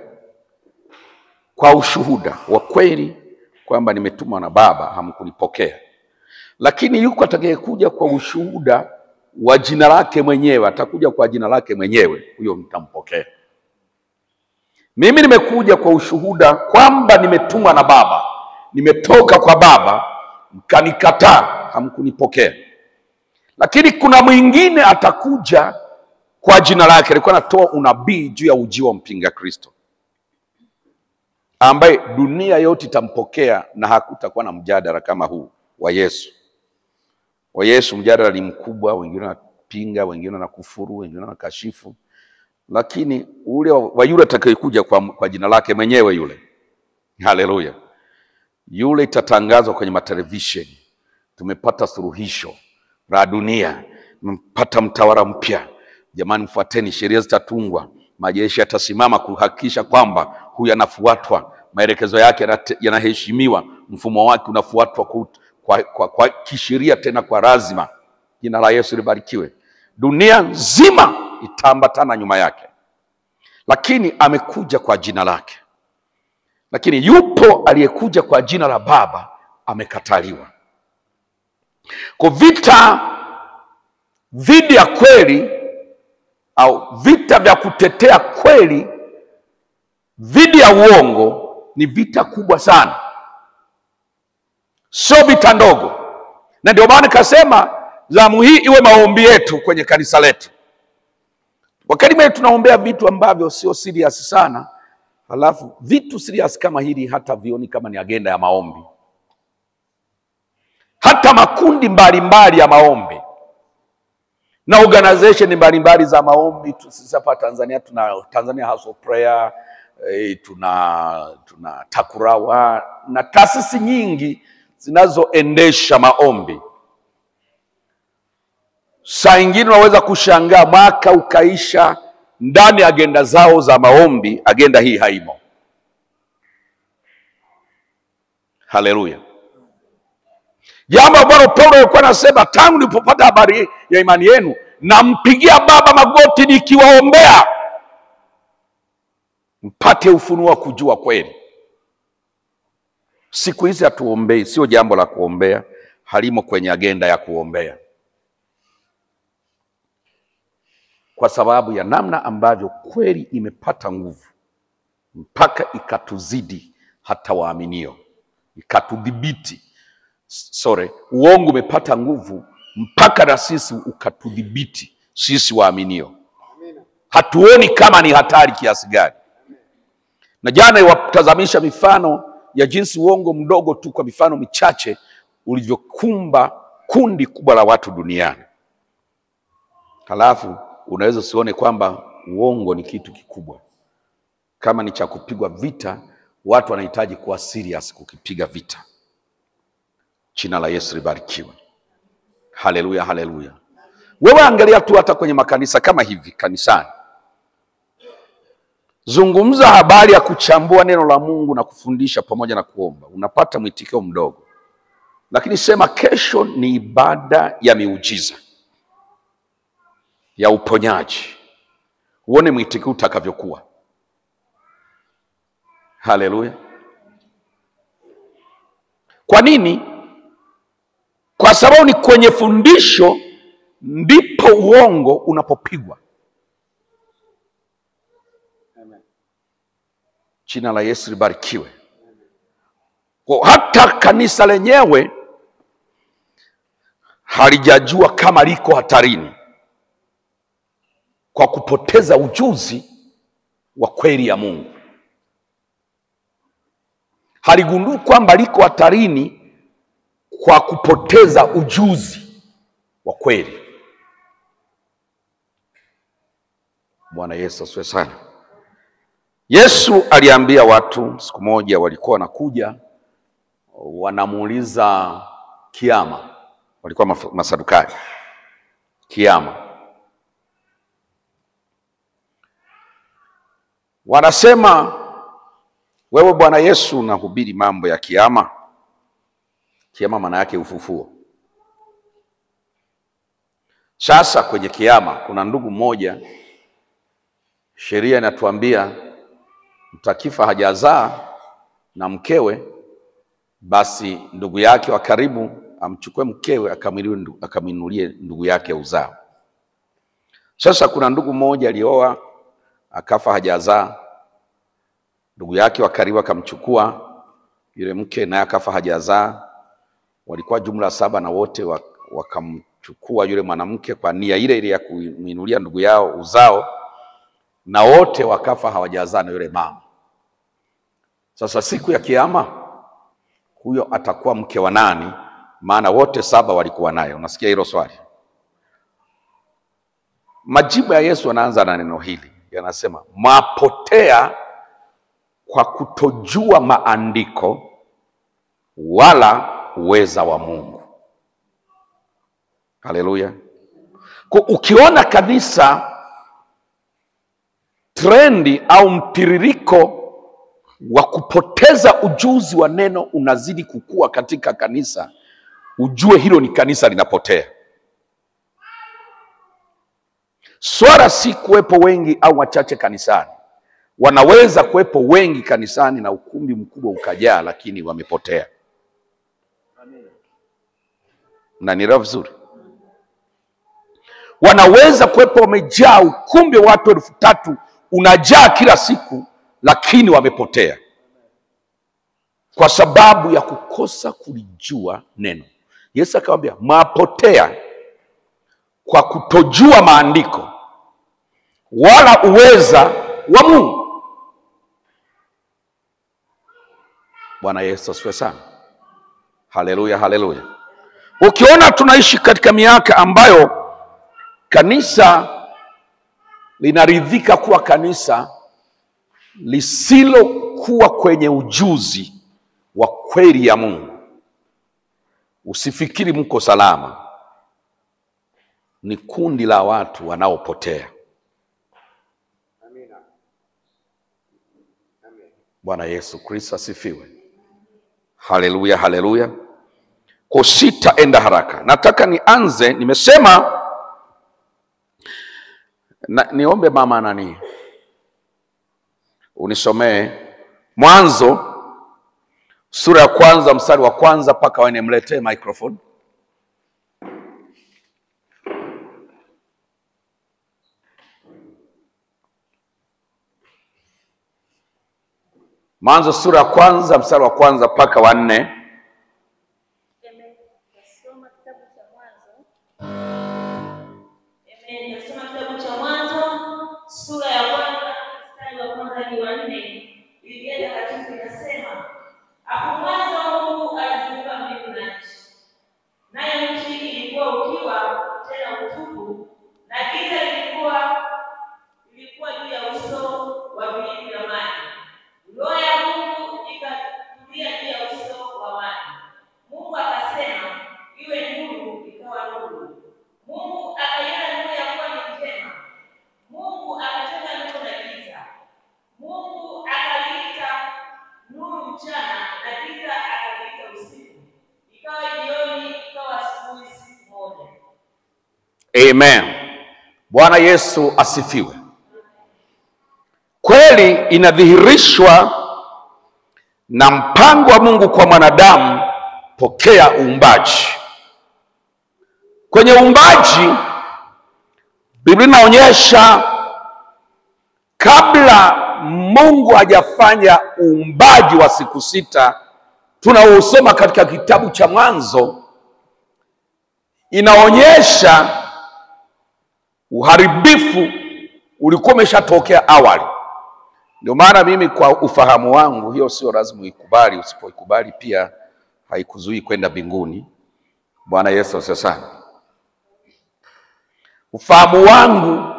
kwa ushuhuda wa kweli kwamba nimetumwa na Baba, hamkunipokea. Lakini yuko atakayekuja kwa ushuhuda wa jina lake mwenyewe, atakuja kwa jina lake mwenyewe, huyo mtampokea. Mimi nimekuja kwa ushuhuda kwamba nimetumwa na Baba, nimetoka kwa Baba, mkanikataa, hamkunipokea. Lakini kuna mwingine atakuja kwa jina lake, alikuwa anatoa unabii juu ya ujio wa mpinga Kristo, ambaye dunia yote itampokea na hakutakuwa na mjadala kama huu wa Yesu. Wa Yesu mjadala ni mkubwa, wengine wanapinga, wengine wanakufuru, wengine wanakashifu. Lakini ule wa yule atakayekuja kwa jina lake mwenyewe yule, haleluya, yule itatangazwa kwenye matelevisheni, tumepata suluhisho la dunia, tumepata mtawala mpya, jamani mfuateni, sheria zitatungwa, majeshi yatasimama kuhakikisha kwamba huyu anafuatwa, maelekezo yake yanaheshimiwa, mfumo wake unafuatwa kwa kisheria, tena kwa lazima. Jina la Yesu libarikiwe. Dunia nzima itaambatana nyuma yake. Lakini amekuja kwa jina lake. Lakini yupo aliyekuja kwa jina la Baba, amekataliwa. Kwa vita dhidi ya kweli, au vita vya kutetea kweli dhidi ya uongo, ni vita kubwa sana, sio vita ndogo. Na ndio maana nikasema zamu hii iwe maombi yetu kwenye kanisa letu. Wakati mwingine tunaombea vitu ambavyo sio serious sana, halafu vitu serious kama hili hata vioni kama ni agenda ya maombi. Hata makundi mbalimbali ya maombi na organization mbalimbali za maombi, sisi hapa Tanzania tuna Tanzania House of Prayer, tuna Takurawa na taasisi nyingi zinazoendesha maombi. Saa ingine unaweza kushangaa mwaka ukaisha, ndani ya agenda zao za maombi agenda hii haimo. Haleluya. Jambo ambalo Paulo alikuwa anasema, tangu nilipopata habari ya imani yenu, nampigia Baba magoti nikiwaombea mpate ufunuo wa kujua kweli. Siku hizi hatuombei, sio jambo la kuombea, halimo kwenye agenda ya kuombea, kwa sababu ya namna ambavyo kweli imepata nguvu mpaka ikatuzidi hata waaminio, ikatudhibiti. Uongo umepata nguvu mpaka na sisi ukatudhibiti sisi waaminio. Hatuoni kama ni hatari kiasi gani. Na jana iwatazamisha mifano ya jinsi uongo mdogo tu, kwa mifano michache, ulivyokumba kundi kubwa la watu duniani. Halafu unaweza usione kwamba uongo ni kitu kikubwa. Kama ni cha kupigwa vita, watu wanahitaji kuwa serious kukipiga vita. Jina la Yesu libarikiwe. Haleluya, haleluya. Wewe angalia tu hata kwenye makanisa kama hivi, kanisani, zungumza habari ya kuchambua neno la Mungu na kufundisha pamoja na kuomba, unapata mwitikio mdogo. Lakini sema kesho ni ibada ya miujiza, ya uponyaji, uone mwitikio utakavyokuwa. Haleluya. Kwa nini? Kwa sababu ni kwenye fundisho ndipo uongo unapopigwa. Amen. Jina la Yesu libarikiwe. Kwa hata kanisa lenyewe halijajua kama liko hatarini kwa kupoteza ujuzi wa kweli ya Mungu. Haligundui kwamba liko hatarini kwa kupoteza ujuzi wa kweli. Bwana Yesu asifiwe sana. Yesu aliambia watu siku moja, walikuwa wanakuja wanamuuliza kiama, walikuwa Masadukayo, kiama. Wanasema, wewe Bwana Yesu unahubiri mambo ya kiama. Kiama maana yake ufufuo. Sasa kwenye kiama kuna ndugu mmoja, sheria inatuambia mtakifa hajazaa na basi ndugu yake wa karibu amchukue mkewe akaminulie ndugu yake uzao. Sasa kuna ndugu mmoja alioa akafa hajazaa, ndugu yake wa karibu akamchukua yule mke naye akafa hajazaa. Walikuwa jumla 7 na wote wakamchukua yule mwanamke kwa nia ile ile ya kuminulia ndugu yao uzao, na wote wakafa hawajazaa na yule mama. Sasa siku ya kiyama huyo atakuwa mke wa nani? Maana wote 7 walikuwa naye. Unasikia hilo swali? Majibu ya Yesu anaanza na neno hili, yanasema mwapotea kwa kutojua maandiko wala uweza wa Mungu. Haleluya. Ukiona kanisa trendi au mtiririko wa kupoteza ujuzi wa neno unazidi kukua katika kanisa, ujue hilo ni kanisa linapotea. Swala si kuwepo wengi au wachache kanisani. Wanaweza kuwepo wengi kanisani na ukumbi mkubwa ukajaa, lakini wamepotea. Na ni rafu vizuri. Wanaweza kuwepo wamejaa ukumbi wa watu 3,000 unajaa kila siku, lakini wamepotea kwa sababu ya kukosa kulijua neno. Yesu akamwambia mwapotea kwa kutojua maandiko wala uweza wa Mungu. Bwana Yesu asifiwe sana. Haleluya, haleluya. Ukiona tunaishi katika miaka ambayo kanisa linaridhika kuwa kanisa lisilokuwa kwenye ujuzi wa kweli ya Mungu, usifikiri mko salama. Ni kundi la watu wanaopotea. Amina. Amen. Bwana Yesu Kristo asifiwe. Haleluya, haleluya. Kwa sitaenda haraka. Nataka nianze, nimesema niombe mama nani unisomee Mwanzo sura ya 1 mstari wa 1 mpaka wewe nimletee microphone. Mwanzo sura ya 1 mstari wa 1 mpaka wa 4. Nasoma kitabu cha Mwanzo sura ya 1 mstari wa 1 hadi wa 4. Biblia Takatifu inasema, hapo mwanzo Mungu aliziumba mbingu na nchi. Nayo nchi ilikuwa ukiwa tena utupu, na giza lilikuwa juu ya uso wa vilindi vya maji. Roho ya Mungu ikatulia juu ya uso wa maji. Mungu akasema, iwe nuru, ikawa nuru. Mungu akaiona nuru ya kuwa ni njema. Mungu akatenga nuru na giza. Mungu akaliita nuru mchana, na giza akaliita usiku. Ikawa jioni, ikawa asubuhi, siku moja. Amen. Bwana Yesu asifiwe. Kweli inadhihirishwa na mpango wa Mungu kwa mwanadamu. Pokea uumbaji. Kwenye uumbaji Biblia inaonyesha kabla Mungu hajafanya uumbaji wa siku 6 tunaosoma katika kitabu cha Mwanzo, inaonyesha uharibifu ulikuwa umeshatokea awali. Ndio maana mimi kwa ufahamu wangu, hiyo sio lazima uikubali, usipoikubali pia haikuzuii kwenda mbinguni. Bwana Yesu asifiwe sana. Ufahamu wangu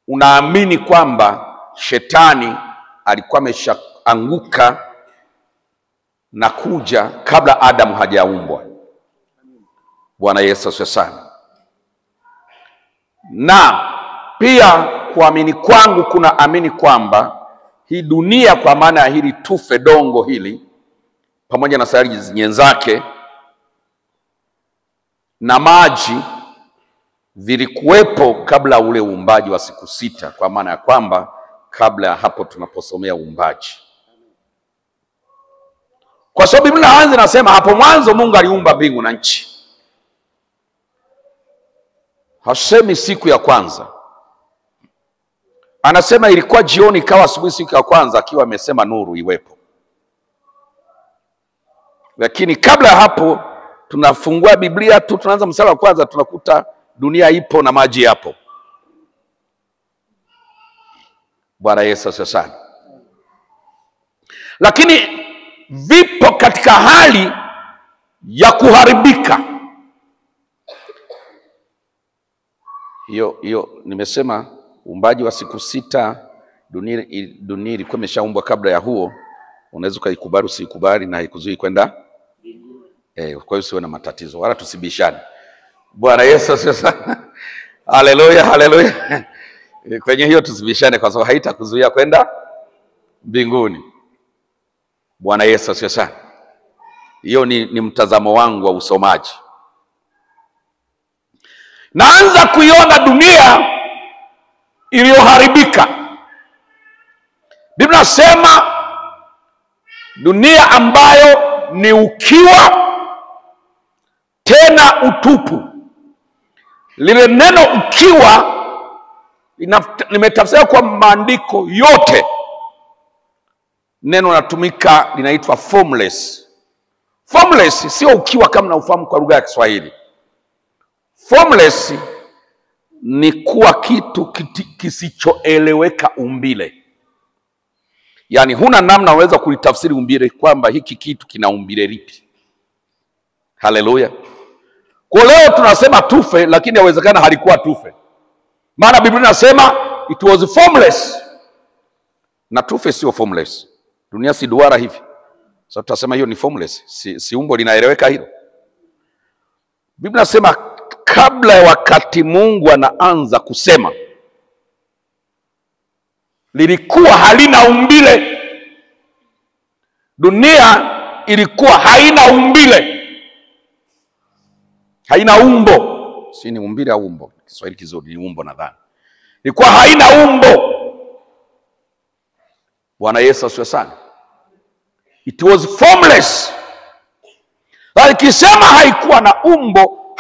unaamini kwamba shetani alikuwa ameshaanguka na kuja kabla Adamu hajaumbwa. Bwana Yesu asifiwe sana. Na pia kuamini kwangu kuna amini kwamba hii dunia, kwa maana ya hili tufe dongo hili pamoja na sayari nyenzake na maji vilikuwepo kabla ule uumbaji wa siku sita, kwa maana ya kwamba kabla ya hapo tunaposomea uumbaji. Kwa sababu Biblia inaanza nasema hapo mwanzo Mungu aliumba mbingu na nchi. Hasemi siku ya kwanza. Anasema ilikuwa jioni ikawa asubuhi siku ya kwanza, akiwa amesema nuru iwepo. Lakini kabla ya hapo tunafungua Biblia tu, tunaanza mstari wa kwanza, tunakuta dunia ipo na maji yapo. Bwana Yesu asifiwe sana. Lakini vipo katika hali ya kuharibika. Hiyo nimesema uumbaji wa siku sita, dunia ilikuwa imeshaumbwa kabla ya huo. Unaweza kuikubali usikubali, na haikuzui kwenda kwa hiyo usiwe na matatizo wala tusibishane. Bwana Yesu asifiwe sana. Haleluya, haleluya. Kwenye hiyo tusibishane, kwa sababu haitakuzuia kwenda mbinguni. Bwana Yesu asifiwe sana. Hiyo ni mtazamo wangu wa usomaji. Naanza kuiona dunia iliyoharibika. Biblia inasema dunia ambayo ni ukiwa tena utupu. Lile neno ukiwa limetafsiriwa kwa maandiko yote. Neno linatumika linaitwa formless. Formless sio ukiwa kama na ufahamu kwa lugha ya Kiswahili. Formless ni kuwa kitu kisichoeleweka umbile. Yaani huna namna unaweza kulitafsiri umbile kwamba hiki kitu kina umbile lipi. Haleluya. Kwa leo tunasema tufe, lakini inawezekana halikuwa tufe. Maana Biblia inasema it was formless. Na tufe sio formless. Dunia si duara hivi. Sasa tutasema hiyo ni formless. Si umbo linaeleweka hilo. Biblia inasema kabla ya wakati Mungu anaanza kusema, lilikuwa halina umbile. Dunia ilikuwa haina umbile. Haina umbo. Si ni umbile au umbo? Kiswahili kizuri ni umbo nadhani. Ilikuwa haina umbo. Bwana Yesu asifiwe sana. It was formless. Ikisema haikuwa na umbo,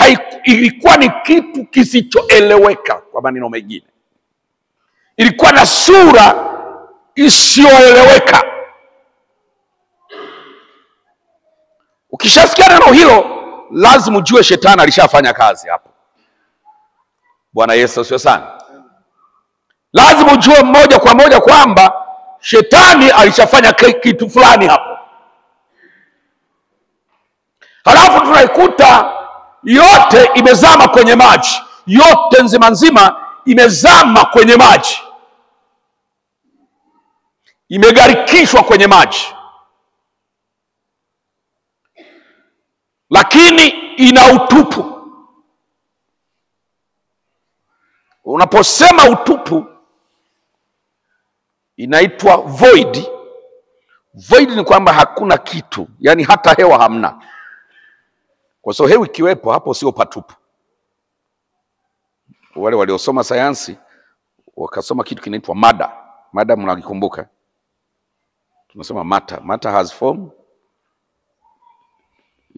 ilikuwa ni kitu kisichoeleweka. Kwa maneno mengine, ilikuwa na sura isiyoeleweka. Ukishasikia neno hilo, lazima ujue shetani alishafanya kazi hapo. Bwana Yesu asifiwe sana. Lazima ujue moja kwa moja kwamba shetani alishafanya kitu fulani hapo. Halafu tunaikuta yote imezama kwenye maji. Yote nzima nzima imezama kwenye maji. Imegarikishwa kwenye maji. Lakini ina utupu. Unaposema utupu, inaitwa void. Void ni kwamba hakuna kitu, yani hata hewa hamna. Kwa sababu hewa ikiwepo hapo sio patupu. Wale waliosoma sayansi wakasoma kitu kinaitwa mada. Mada mnakikumbuka? Tunasema matter. Matter has form,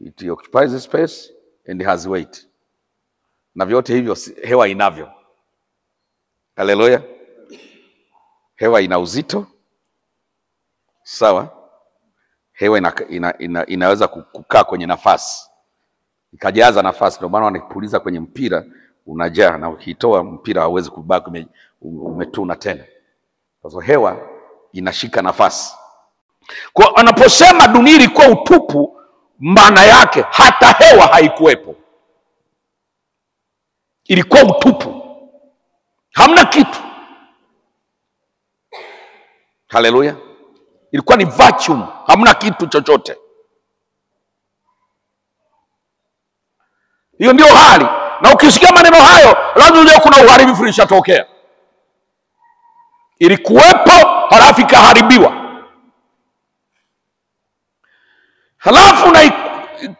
it occupies space and has weight. Na vyote hivyo hewa inavyo. Haleluya. Hewa ina uzito. Sawa? Hewa inaweza kukaa kwenye nafasi. Ikajaza nafasi. Ndio maana wanapuliza kwenye mpira unajaa, na ukitoa mpira hauwezi kubaki umetuna tena. Kwa sababu hewa inashika nafasi. Kwa anaposema dunia ilikuwa utupu, maana yake hata hewa haikuwepo. Ilikuwa utupu. Hamna kitu. Haleluya. Ilikuwa ni vacuum, hamna kitu chochote. Hiyo ndio hali. Na ukisikia maneno hayo, lazima ujue kuna uharibifu ulishatokea. Ilikuwepo, halafu ikaharibiwa. Halafu na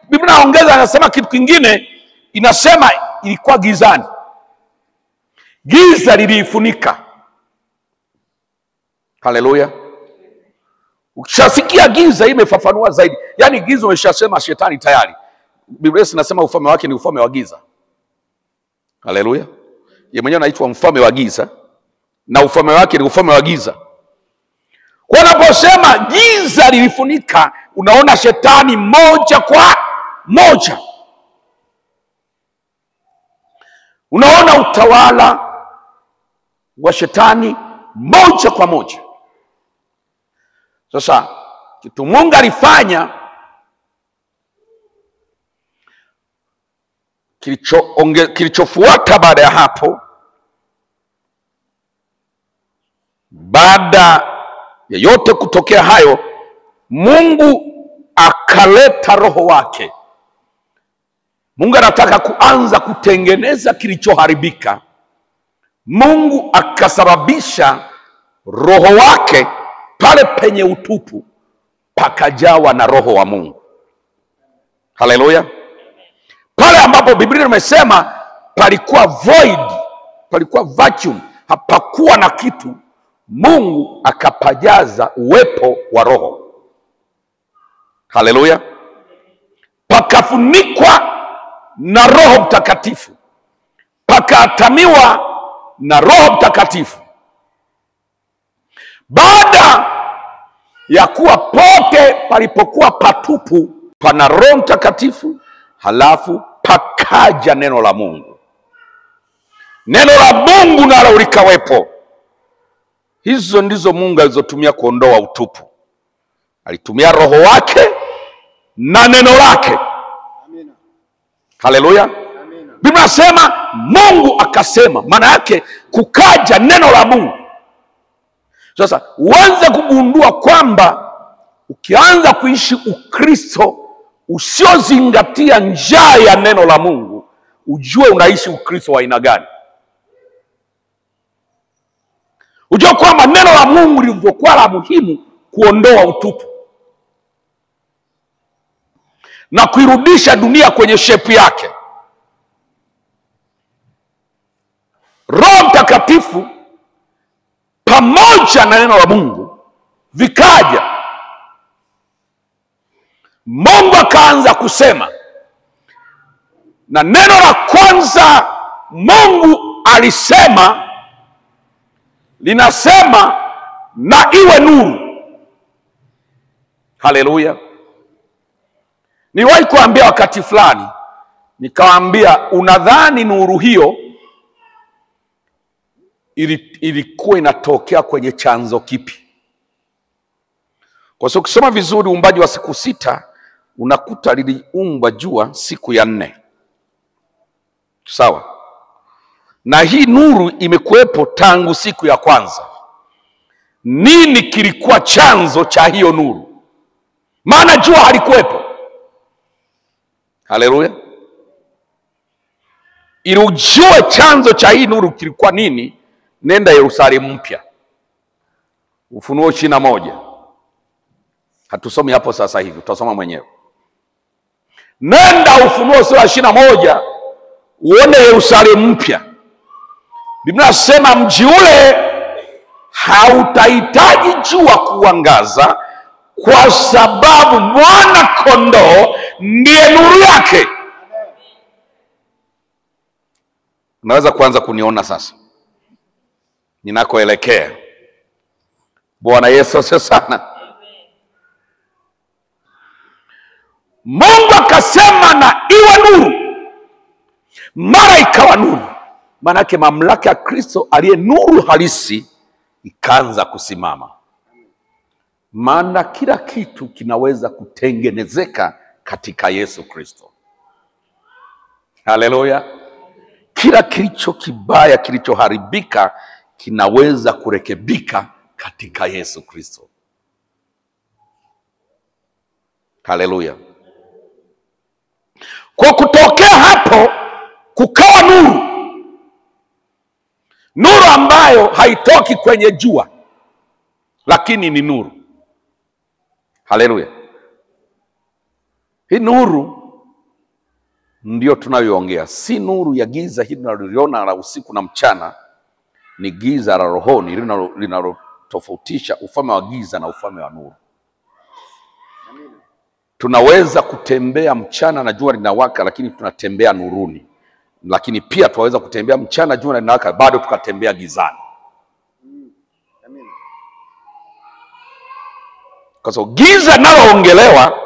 Biblia inaongeza, anasema kitu kingine, inasema ilikuwa gizani. giza liliifunika. Haleluya. Ukishasikia giza imefafanua zaidi. Yaani giza umeshasema shetani tayari. Biblia inasema ufalme wake ni ufalme wa giza. Haleluya. Yeye mwenyewe anaitwa mfalme wa giza na ufalme wake ni ufalme wa giza. Kwa unaposema giza lilifunika, unaona shetani moja kwa moja. Unaona utawala wa shetani moja kwa moja. Sasa kitu Mungu alifanya kilichofuata baada ya hapo, baada ya yote kutokea hayo, Mungu akaleta roho wake. Mungu anataka kuanza kutengeneza kilichoharibika. Mungu akasababisha roho wake pale penye utupu pakajawa na roho wa Mungu. Haleluya. Pale ambapo Biblia imesema palikuwa void, palikuwa vacuum, hapakuwa na kitu, Mungu akapajaza uwepo wa roho. Haleluya. Pakafunikwa na Roho Mtakatifu, pakaatamiwa na Roho Mtakatifu. Baada ya kuwa pote palipokuwa patupu pana Roho Mtakatifu, halafu pakaja neno la Mungu. Neno la Mungu nalo likawepo. Hizo ndizo Mungu alizotumia kuondoa utupu. Alitumia roho wake na neno lake. Amina. Haleluya. Amina. Biblia inasema Mungu akasema, maana yake kukaja neno la Mungu. Sasa uanze kugundua kwamba ukianza kuishi Ukristo usiozingatia njaa ya neno la Mungu, ujue unaishi Ukristo wa aina gani. Ujue kwamba neno la Mungu lilivyokuwa la muhimu kuondoa utupu na kuirudisha dunia kwenye shepu yake. Roho Mtakatifu pamoja na neno la Mungu vikaja. Mungu akaanza kusema, na neno la kwanza Mungu alisema linasema na iwe nuru. Haleluya. Niwahi kuambia wakati fulani, nikawaambia, unadhani nuru hiyo ilikuwa inatokea kwenye chanzo kipi? Kwa sababu ukisoma vizuri uumbaji wa siku 6 unakuta liliumbwa jua siku ya 4. Sawa? Na hii nuru imekuwepo tangu siku ya kwanza. Nini kilikuwa chanzo cha hiyo nuru? Maana jua halikuwepo. Haleluya. Ili ujue chanzo cha hii nuru kilikuwa nini, nenda Yerusalemu mpya, Ufunuo 21. Hatusomi hapo sasa hivi, utasoma mwenyewe. Nenda Ufunuo sura 21 uone Yerusalemu mpya. Biblia inasema mji ule hautahitaji jua kuangaza, kwa sababu mwana kondoo ndiye nuru yake. Unaweza kuanza kuniona sasa ninakoelekea. Bwana Yesu asifiwe sana. Mungu akasema na iwe nuru, mara ikawa nuru. Maana yake mamlaka ya Kristo aliye nuru halisi ikaanza kusimama. Maana kila kitu kinaweza kutengenezeka katika Yesu Kristo. Haleluya. Kila kilicho kibaya, kilichoharibika kinaweza kurekebika katika Yesu Kristo. Haleluya. Kwa kutokea hapo kukawa nuru. Nuru ambayo haitoki kwenye jua, lakini ni nuru. Haleluya. Hii nuru ndio tunayoongea, si nuru ya giza hili tunaliona la usiku na mchana, ni giza la rohoni linalotofautisha ufalme wa giza na ufalme wa nuru. Tunaweza kutembea mchana na jua linawaka, lakini tunatembea nuruni. Lakini pia tunaweza kutembea mchana jua linawaka, bado tukatembea gizani. Kwa sababu giza linaloongelewa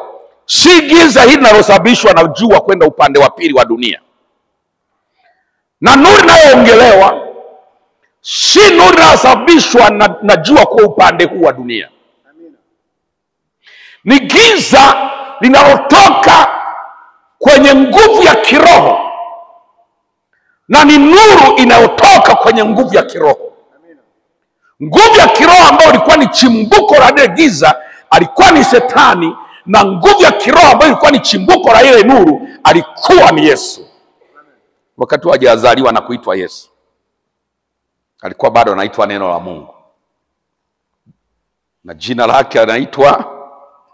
si giza hili linalosababishwa na jua kwenda upande wa pili wa dunia, na nuru linaloongelewa si nuru linalosababishwa na jua kwa upande huu wa dunia. Ni giza linalotoka kwenye nguvu ya kiroho, na ni nuru inayotoka kwenye nguvu ya kiroho. Nguvu ya kiroho ambayo ilikuwa ni chimbuko la ile giza alikuwa ni Shetani, na nguvu ya kiroho ambayo ilikuwa ni chimbuko la ile nuru alikuwa ni Yesu. Wakati hajazaliwa na kuitwa Yesu, alikuwa bado anaitwa neno la Mungu, na jina lake anaitwa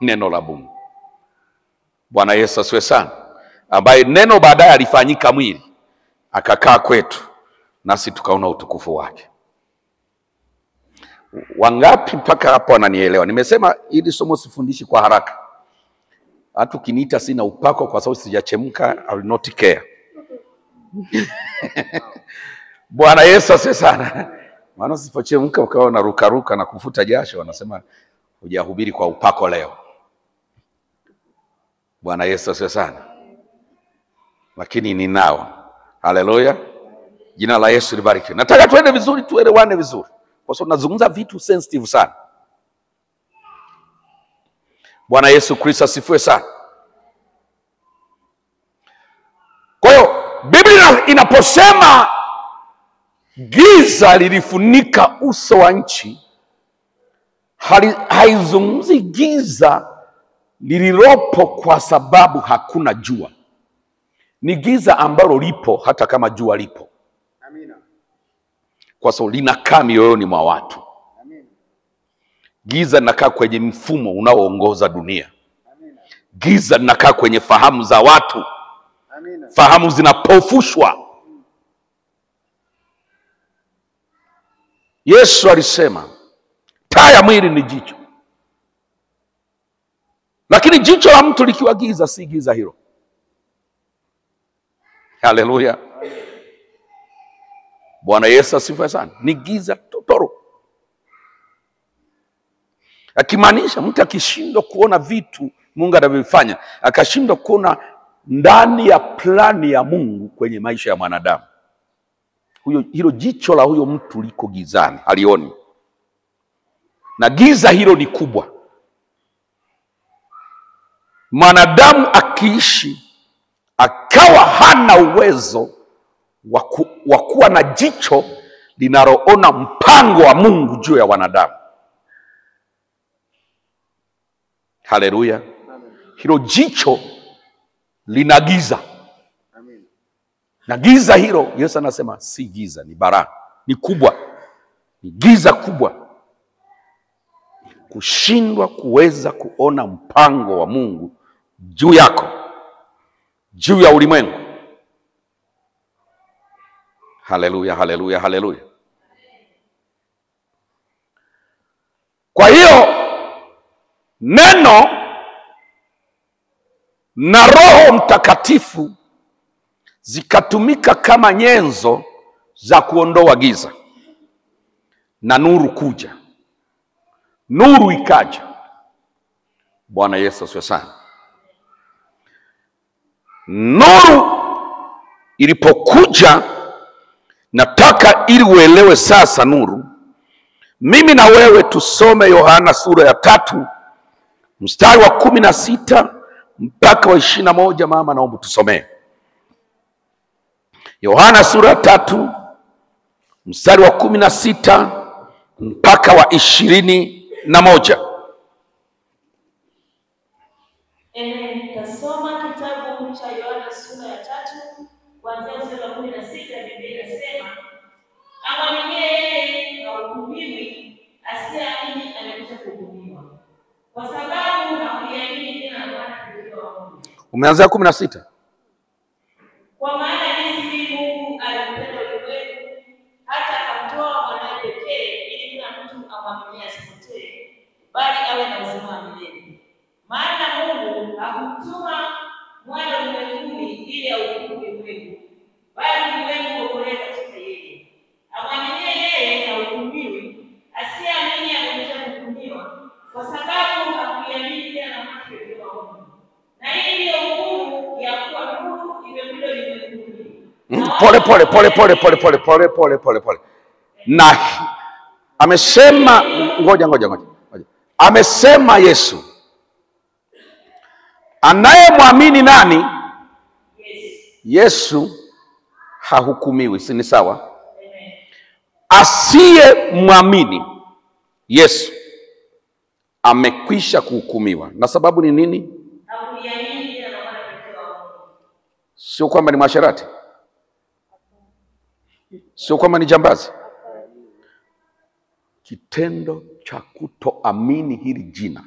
neno la Mungu. Bwana Yesu asifiwe sana, ambaye neno baadaye alifanyika mwili akakaa kwetu, nasi tukaona utukufu wake. Wangapi mpaka hapo wananielewa? Nimesema ili somo sifundishi kwa haraka. Hata ukiniita sina upako kwa sababu sijachemka, I will not care. Bwana Yesu asifiwe sana. Maana sipochemka ukawa na ruka na kufuta jasho, wanasema hujahubiri kwa upako leo. Bwana Yesu asifiwe sana. Lakini ninao. Haleluya. Jina la Yesu libarikiwe. Nataka tuende vizuri, tuelewane vizuri, kwa sababu nazungumza vitu sensitive sana. Bwana Yesu Kristo asifiwe sana. Kwa hiyo Biblia inaposema giza lilifunika uso wa nchi, haizungumzi giza lililopo kwa sababu hakuna jua. Ni giza ambalo lipo hata kama jua lipo. Amina. Kwa sababu linakaa mioyoni mwa watu. Amina. Giza linakaa kwenye mfumo unaoongoza dunia. Amina. Giza linakaa kwenye fahamu za watu. Amina. Fahamu zinapofushwa. Yesu alisema taa ya mwili ni jicho, lakini jicho la mtu likiwa giza, si giza hilo. Haleluya. Bwana Yesu asifiwe sana. Ni giza totoro. Akimaanisha mtu akishindwa kuona vitu Mungu anavyofanya, akashindwa kuona ndani ya plani ya Mungu kwenye maisha ya mwanadamu, hilo jicho la huyo mtu liko gizani, halioni. Na giza hilo ni kubwa. Mwanadamu akiishi akawa hana uwezo wa kuwa na jicho linaloona mpango wa Mungu juu ya wanadamu. Haleluya. Hilo jicho lina giza. Amen. Na giza hilo Yesu anasema si giza, ni bara, ni kubwa, ni giza kubwa. Kushindwa kuweza kuona mpango wa Mungu juu yako, juu ya ulimwengu. Haleluya, haleluya, haleluya. Kwa hiyo neno na Roho Mtakatifu zikatumika kama nyenzo za kuondoa giza na nuru kuja. Nuru ikaja. Bwana Yesu asifiwe sana. Nuru ilipokuja, nataka ili uelewe sasa nuru. Mimi na wewe tusome Yohana sura ya 3 mstari wa 16 mpaka wa 21. Mama naomba tusomee Yohana sura ya 3 mstari wa 16 mpaka wa 21. Tasoma kitabu cha Yohana sura ya 3 kuanzia mstari wa 16. Biblia inasema, amwaminie yeye hahukumiwi, asiyeamini amekwisha kuhukumiwa, kwa sababu hakuliamini jina la Bwana aliye wa Mungu. Umeanzia 16. Kwa maana jinsi Mungu alimpenda ulimwengu hata akamtoa amwaminie asipotee, bali awe na uzima wa milele. Maana Mungu hakumtuma mwana ulimwenguni ili auhukumu ulimwengu, bali ulimwengu uokolewe katika yeye. Amwaminie yeye hahukumiwi, asiyeamini amekwisha kuhukumiwa, kwa sababu hakuiamini jina la mwana pekee wa Mungu. Na hii ndiyo hukumu ya kuwa nuru imekuja ulimwenguni. Pole. Na amesema, ngoja. Amesema Yesu, anayemwamini nani? Yesu hahukumiwi, si ni sawa? Asiyemwamini Yesu amekwisha kuhukumiwa. Na sababu ni nini? Sio kwamba ni mwasherati, sio kwamba ni jambazi. Kitendo cha kutoamini hili jina.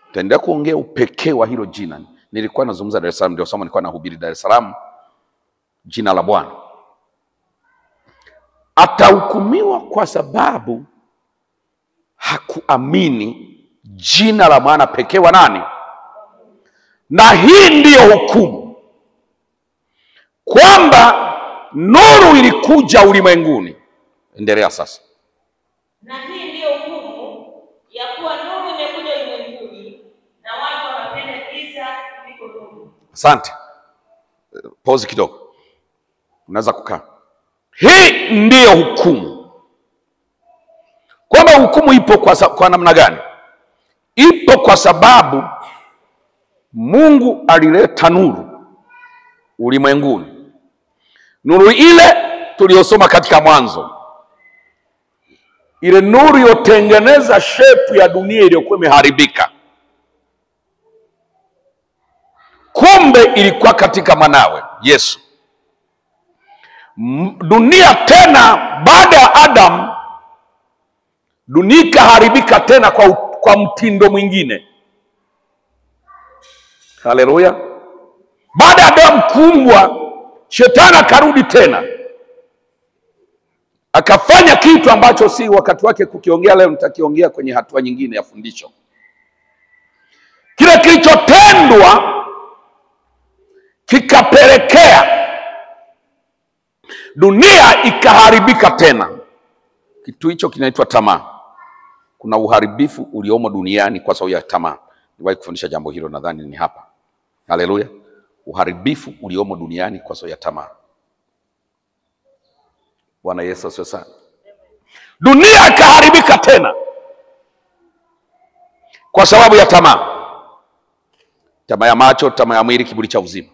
Tutaendelea kuongea upekee wa hilo jina. Nilikuwa nazungumza Dar es Salaam, ndio somo nilikuwa nahubiri Dar es Salaam, jina la Bwana. Atahukumiwa kwa sababu hakuamini jina la mwana pekee wa nani? Na hii ndiyo hukumu, kwamba nuru ilikuja ulimwenguni. Endelea sasa. Na hii ndiyo hukumu ya kuwa nuru imekuja ulimwenguni, na watu wanapenda giza kuliko nuru. Asante. Pause kidogo. Unaweza kukaa. Hii ndiyo hukumu. Kwamba hukumu ipo kwa namna gani? Ipo kwa sababu Mungu alileta nuru ulimwenguni. Nuru ile tuliyosoma katika Mwanzo. Ile nuru iliyotengeneza shepu ya dunia iliyokuwa imeharibika. Kumbe ilikuwa katika mwanawe Yesu. Dunia tena baada ya Adam, dunia ikaharibika tena kwa mtindo mwingine. Haleluya. Baada ya Adam kuumbwa, shetani akarudi tena, akafanya kitu ambacho si wakati wake kukiongea leo. Nitakiongea kwenye hatua nyingine ya fundisho. Kile kilichotendwa kikapelekea dunia ikaharibika tena. Kitu hicho kinaitwa tamaa. Kuna uharibifu uliomo duniani kwa sababu ya tamaa. Niwahi kufundisha jambo hilo, nadhani ni hapa. Haleluya. Uharibifu uliomo duniani kwa sababu ya tamaa. Bwana Yesu asifiwe sana. Dunia ikaharibika tena kwa sababu ya tamaa. Tamaa ya macho, tamaa ya mwili, kiburi cha uzima.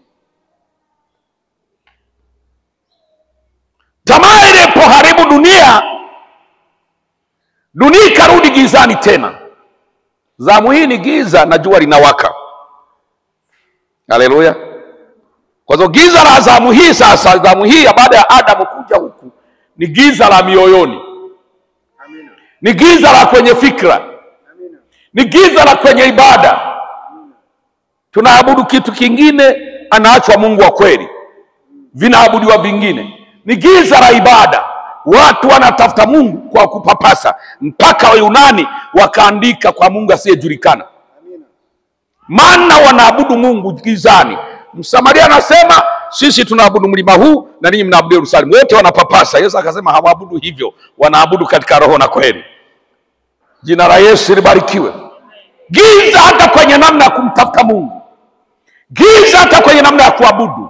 Tamaa ilipoharibu dunia, dunia ikarudi gizani tena. Zamu hii ni giza na jua linawaka. Haleluya. Kwa hiyo giza la zamu hii sasa, zamu hii baada ya Adamu kuja huku, ni giza la mioyoni. Amina. Ni giza la kwenye fikra. Amina. Ni giza la kwenye ibada. Amina. Tunaabudu kitu kingine, anaachwa Mungu wa kweli. Vinaabudiwa vingine. Ni giza la ibada. Watu wanatafuta Mungu kwa kupapasa, mpaka Wayunani wakaandika kwa Mungu asiyejulikana. Amina. Maana wanaabudu Mungu gizani. Msamaria anasema sisi tunaabudu mlima huu na ninyi mnaabudu Yerusalemu. Wote wanapapasa. Yesu akasema hawaabudu hivyo, wanaabudu katika roho na kweli. Jina la Yesu libarikiwe. Giza hata kwenye namna ya kumtafuta Mungu. Giza hata kwenye namna ya kuabudu.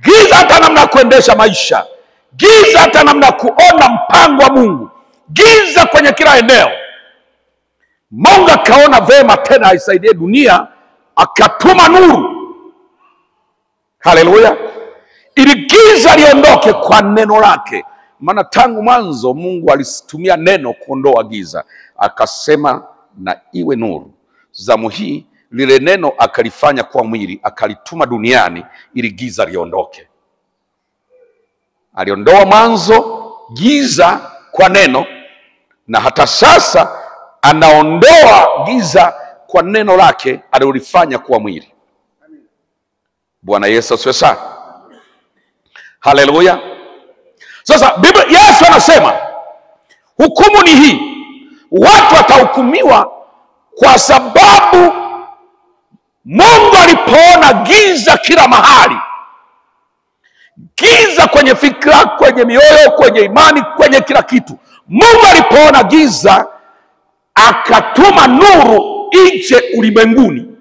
Giza hata namna ya kuendesha maisha. Giza hata namna ya kuona mpango wa Mungu. Giza kwenye kila eneo. Mungu akaona vema tena aisaidie dunia, akatuma nuru. Haleluya. Ili giza liondoke kwa neno lake. Maana tangu mwanzo Mungu alitumia neno kuondoa giza. Akasema na iwe nuru. Zamu hii lile neno akalifanya kuwa mwili, akalituma duniani ili giza liondoke. Aliondoa mwanzo giza kwa neno, na hata sasa anaondoa giza kwa neno lake alilofanya kuwa mwili. Bwana Yesu asifiwe sana. Haleluya. Sasa Biblia, Yesu anasema Hukumu ni hii: watu watahukumiwa kwa sababu Mungu alipoona giza kila mahali, giza kwenye fikra, kwenye mioyo, kwenye imani, kwenye kila kitu, Mungu alipoona giza akatuma nuru ije ulimwenguni.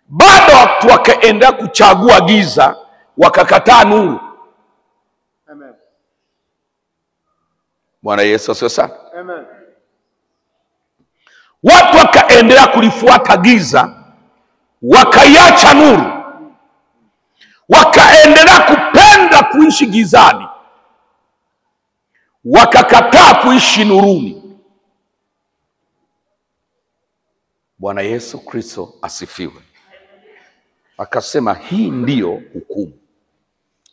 Bado watu wakaendelea kuchagua giza, wakakataa nuru. Amen. Bwana Yesu asifiwe sana. Amen. Watu wakaendelea kulifuata giza, wakaiacha nuru, wakaendelea kupenda kuishi gizani, wakakataa kuishi nuruni. Bwana Yesu Kristo asifiwe. Akasema hii ndiyo hukumu.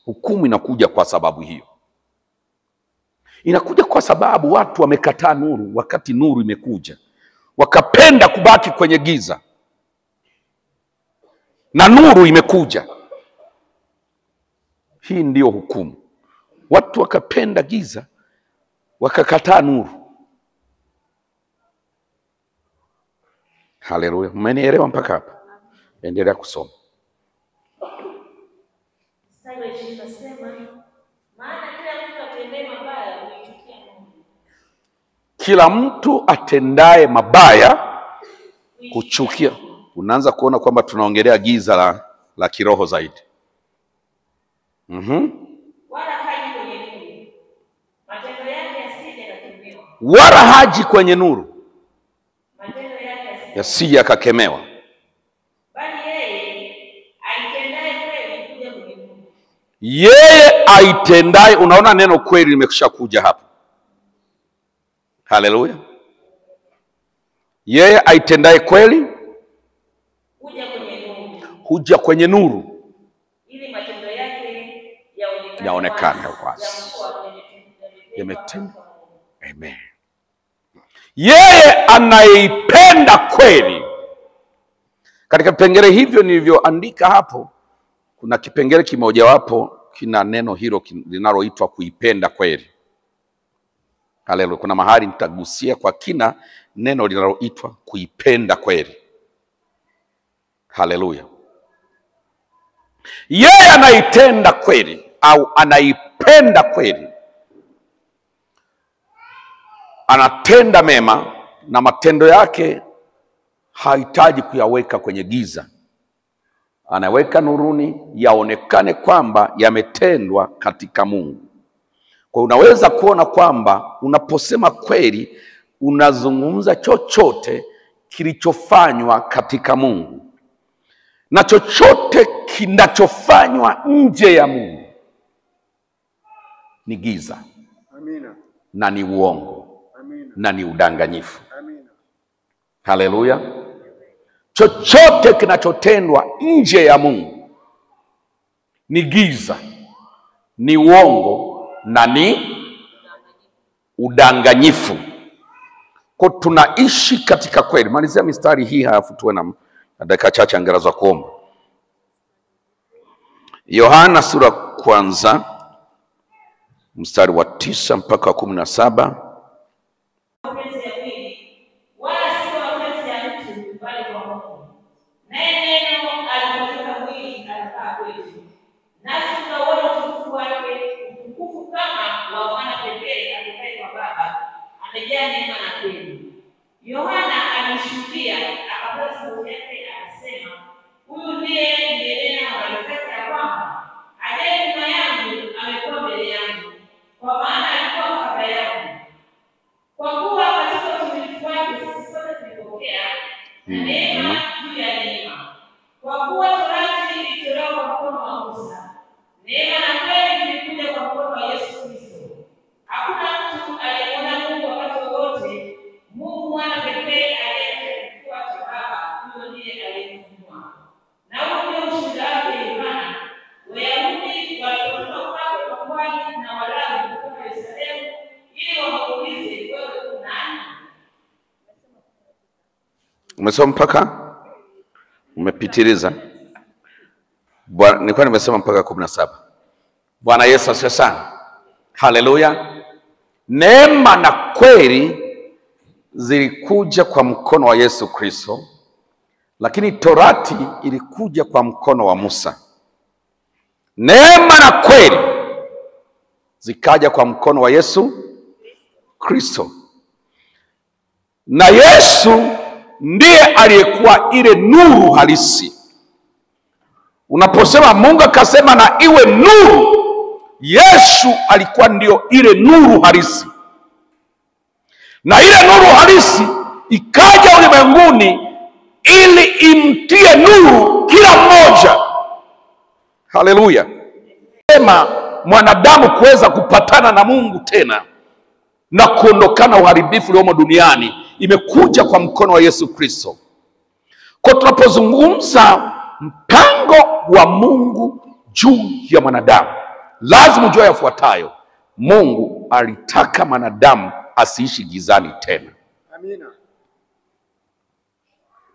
Hukumu inakuja kwa sababu hiyo. Inakuja kwa sababu watu wamekataa nuru wakati nuru imekuja. Wakapenda kubaki kwenye giza na nuru imekuja. Hii ndiyo hukumu. Watu wakapenda giza, wakakataa nuru. Haleluya. Mmenielewa mpaka hapa? Endelea kusoma. Mstari wa 20 nasema, maana kila mtu atendaye mabaya huichukia nuru. Kila mtu atendaye mabaya kuchukia. Unaanza kuona kwamba tunaongelea giza la kiroho zaidi. Wala haji kwenye nuru, matendo yake yasije yakakemewa. Wala haji kwenye nuru, Matendo yake yasije yakakemewa. bali yeye aitendaye kweli kuja kwenye nuru. Yeye aitendaye, unaona neno kweli limekwisha kuja hapa. Haleluya. Yeye aitendaye kweli Kuja kwenye nuru, huja kwenye nuru, ili matendo yake yaonekane wazi. Yametendwa. Amen. Yeye anayeipenda kweli. Katika vipengele hivyo nilivyoandika hapo, kuna kipengele kimojawapo kina neno hilo linaloitwa kuipenda kweli. Haleluya. Kuna mahali nitagusia kwa kina neno linaloitwa kuipenda kweli. Haleluya. Yeye anaitenda kweli au anaipenda kweli, anatenda mema na matendo yake hahitaji kuyaweka kwenye giza, anaweka nuruni, yaonekane kwamba yametendwa katika Mungu. Kwa unaweza kuona kwamba unaposema kweli unazungumza chochote kilichofanywa katika Mungu, na chochote kinachofanywa nje ya Mungu ni giza. Amina. Na ni uongo. Amina. Na ni udanganyifu. Amina. Haleluya. Chochote kinachotendwa nje ya Mungu ni giza, ni uongo na ni udanganyifu. Kwa tunaishi katika kweli. Malizia mistari hii halafu tuwe na dakika chache angalau za kuomba. Yohana sura kwanza mstari wa 9 mpaka 17. Mapenzi ya mwili, wala si mapenzi ya mtu, bali kwa Mungu. Naye neno alipofika mwili alikaa kwetu, nasi tunauona utukufu wake, utukufu kama wa mwana pekee atokaye kwa Baba, amejaa neema na kweli. Yohana alishuhudia, akapaza sauti yake akasema, huyu ndiye niliyenena habari zake ya kwamba ajaye nyuma yangu amekuwa mbele yangu, kwa maana alikuwa kabla yangu. Kwa kuwa katika utimilifu wake sisi sote tulipokea neema juu ya neema. Kwa kuwa torati ilitolewa kwa mkono wa Musa, neema na kweli vilikuja kwa mkono wa Yesu Kristo. Hakuna mtu aliyemwona Mungu wakati wowote. Mungu mwana pekee aliyekuja kifua cha Baba, huyo ndiye aliyemfunua. Na huo ndio ushuhuda wake Yohana. Wayahudi walitoka kwake kwa kuhani na Walawi kutoka Yerusalemu ili wamuulize, wewe u nani? Umesoma mpaka? Umepitiliza. Nilikuwa nimesema mpaka 17. Bwana Yesu asifiwe sana. Haleluya. Neema na kweli zilikuja kwa mkono wa Yesu Kristo, lakini torati ilikuja kwa mkono wa Musa. Neema na kweli zikaja kwa mkono wa Yesu Kristo, na Yesu ndiye aliyekuwa ile nuru halisi. Unaposema Mungu akasema na iwe nuru, Yesu alikuwa ndio ile nuru halisi, na ile nuru halisi ikaja ulimwenguni ili imtie nuru kila mmoja. Haleluya! Sema mwanadamu kuweza kupatana na Mungu tena na kuondokana uharibifu uliomo duniani imekuja kwa mkono wa Yesu Kristo. Kwa tunapozungumza mpango wa Mungu juu ya mwanadamu, lazima ujue yafuatayo. Mungu alitaka mwanadamu asiishi gizani tena. Amina.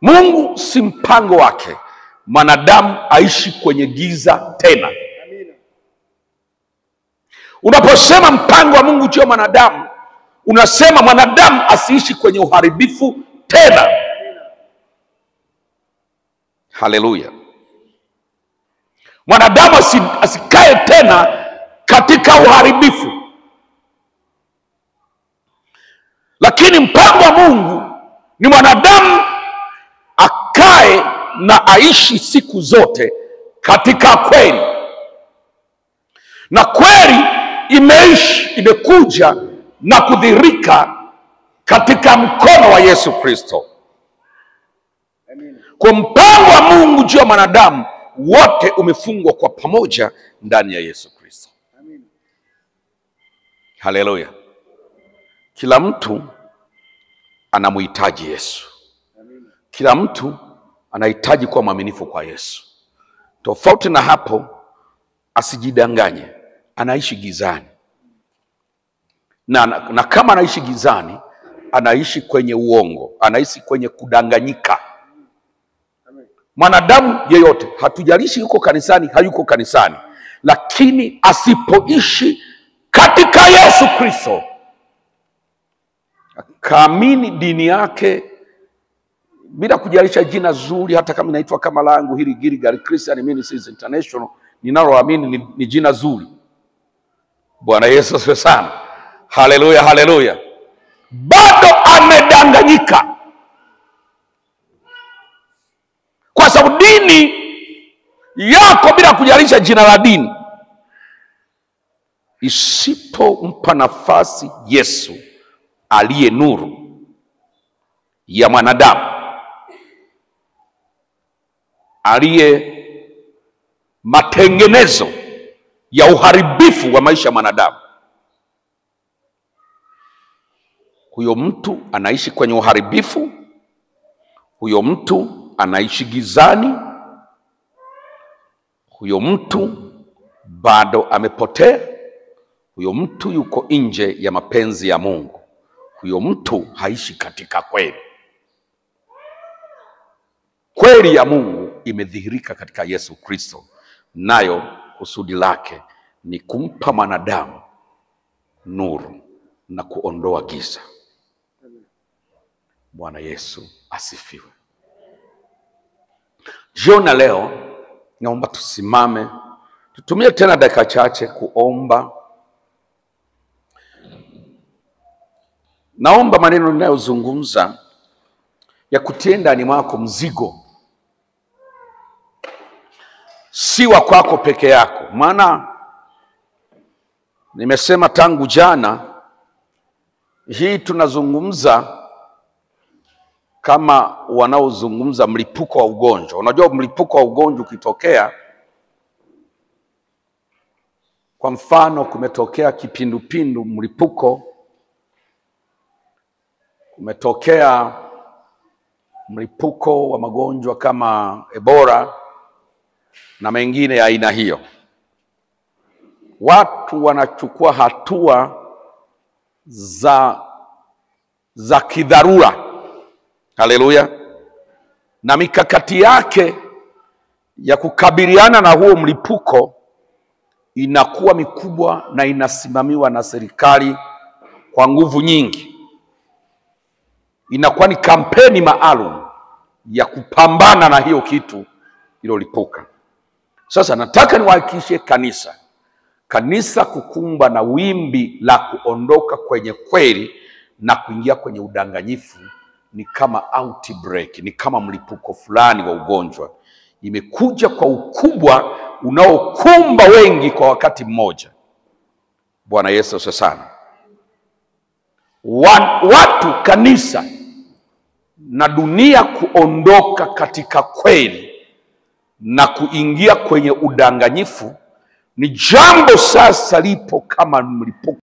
Mungu si mpango wake mwanadamu aishi kwenye giza tena. Amina. Unaposema mpango wa Mungu juu ya mwanadamu, unasema mwanadamu asiishi kwenye uharibifu tena. Haleluya! Mwanadamu asikae tena katika uharibifu. Lakini mpango wa Mungu ni mwanadamu akae na aishi siku zote katika kweli, na kweli imekuja na kudhihirika katika mkono wa Yesu Kristo. Kwa mpango wa Mungu juu ya mwanadamu wote umefungwa kwa pamoja ndani ya Yesu Kristo. Haleluya! Kila mtu anamhitaji Yesu. Kila mtu anahitaji kuwa mwaminifu kwa Yesu. Tofauti na hapo, asijidanganye, anaishi gizani. Na kama anaishi gizani, anaishi kwenye uongo, anaishi kwenye kudanganyika. Mwanadamu yeyote, hatujalishi yuko kanisani, hayuko kanisani, lakini asipoishi katika Yesu Kristo, kaamini dini yake bila kujalisha jina zuri, hata kama inaitwa kama langu hili Gilgal Christian Ministries International, ninaloamini ni jina zuri. Bwana Yesu asifiwe sana. Haleluya, haleluya. Bado amedanganyika, kwa sababu dini yako bila kujalisha jina la dini isipompa nafasi Yesu aliye nuru ya mwanadamu, aliye matengenezo ya uharibifu wa maisha ya mwanadamu, huyo mtu anaishi kwenye uharibifu, huyo mtu anaishi gizani, huyo mtu bado amepotea, huyo mtu yuko nje ya mapenzi ya Mungu, huyo mtu haishi katika kweli. Kweli ya Mungu imedhihirika katika Yesu Kristo, nayo kusudi lake ni kumpa mwanadamu nuru na kuondoa giza. Bwana Yesu asifiwe. Jioni leo naomba tusimame, tutumie tena dakika chache kuomba. Naomba maneno ninayozungumza ya kutie ndani mwako mzigo, si wa kwako peke yako. Maana nimesema tangu jana, hii tunazungumza kama wanaozungumza mlipuko wa ugonjwa. Unajua mlipuko wa ugonjwa ukitokea, kwa mfano kumetokea kipindupindu, mlipuko, kumetokea mlipuko wa magonjwa kama Ebola na mengine ya aina hiyo, watu wanachukua hatua za kidharura. Haleluya. Na mikakati yake ya kukabiliana na huo mlipuko inakuwa mikubwa na inasimamiwa na serikali kwa nguvu nyingi. Inakuwa ni kampeni maalum ya kupambana na hiyo kitu ilolipuka. Sasa nataka niwahakikishie kanisa kukumba na wimbi la kuondoka kwenye kweli na kuingia kwenye udanganyifu ni kama outbreak, ni kama mlipuko fulani wa ugonjwa. Imekuja kwa ukubwa unaokumba wengi kwa wakati mmoja. Bwana Yesu asifiwe sana. Watu, kanisa na dunia kuondoka katika kweli na kuingia kwenye udanganyifu ni jambo sasa lipo kama mlipuko.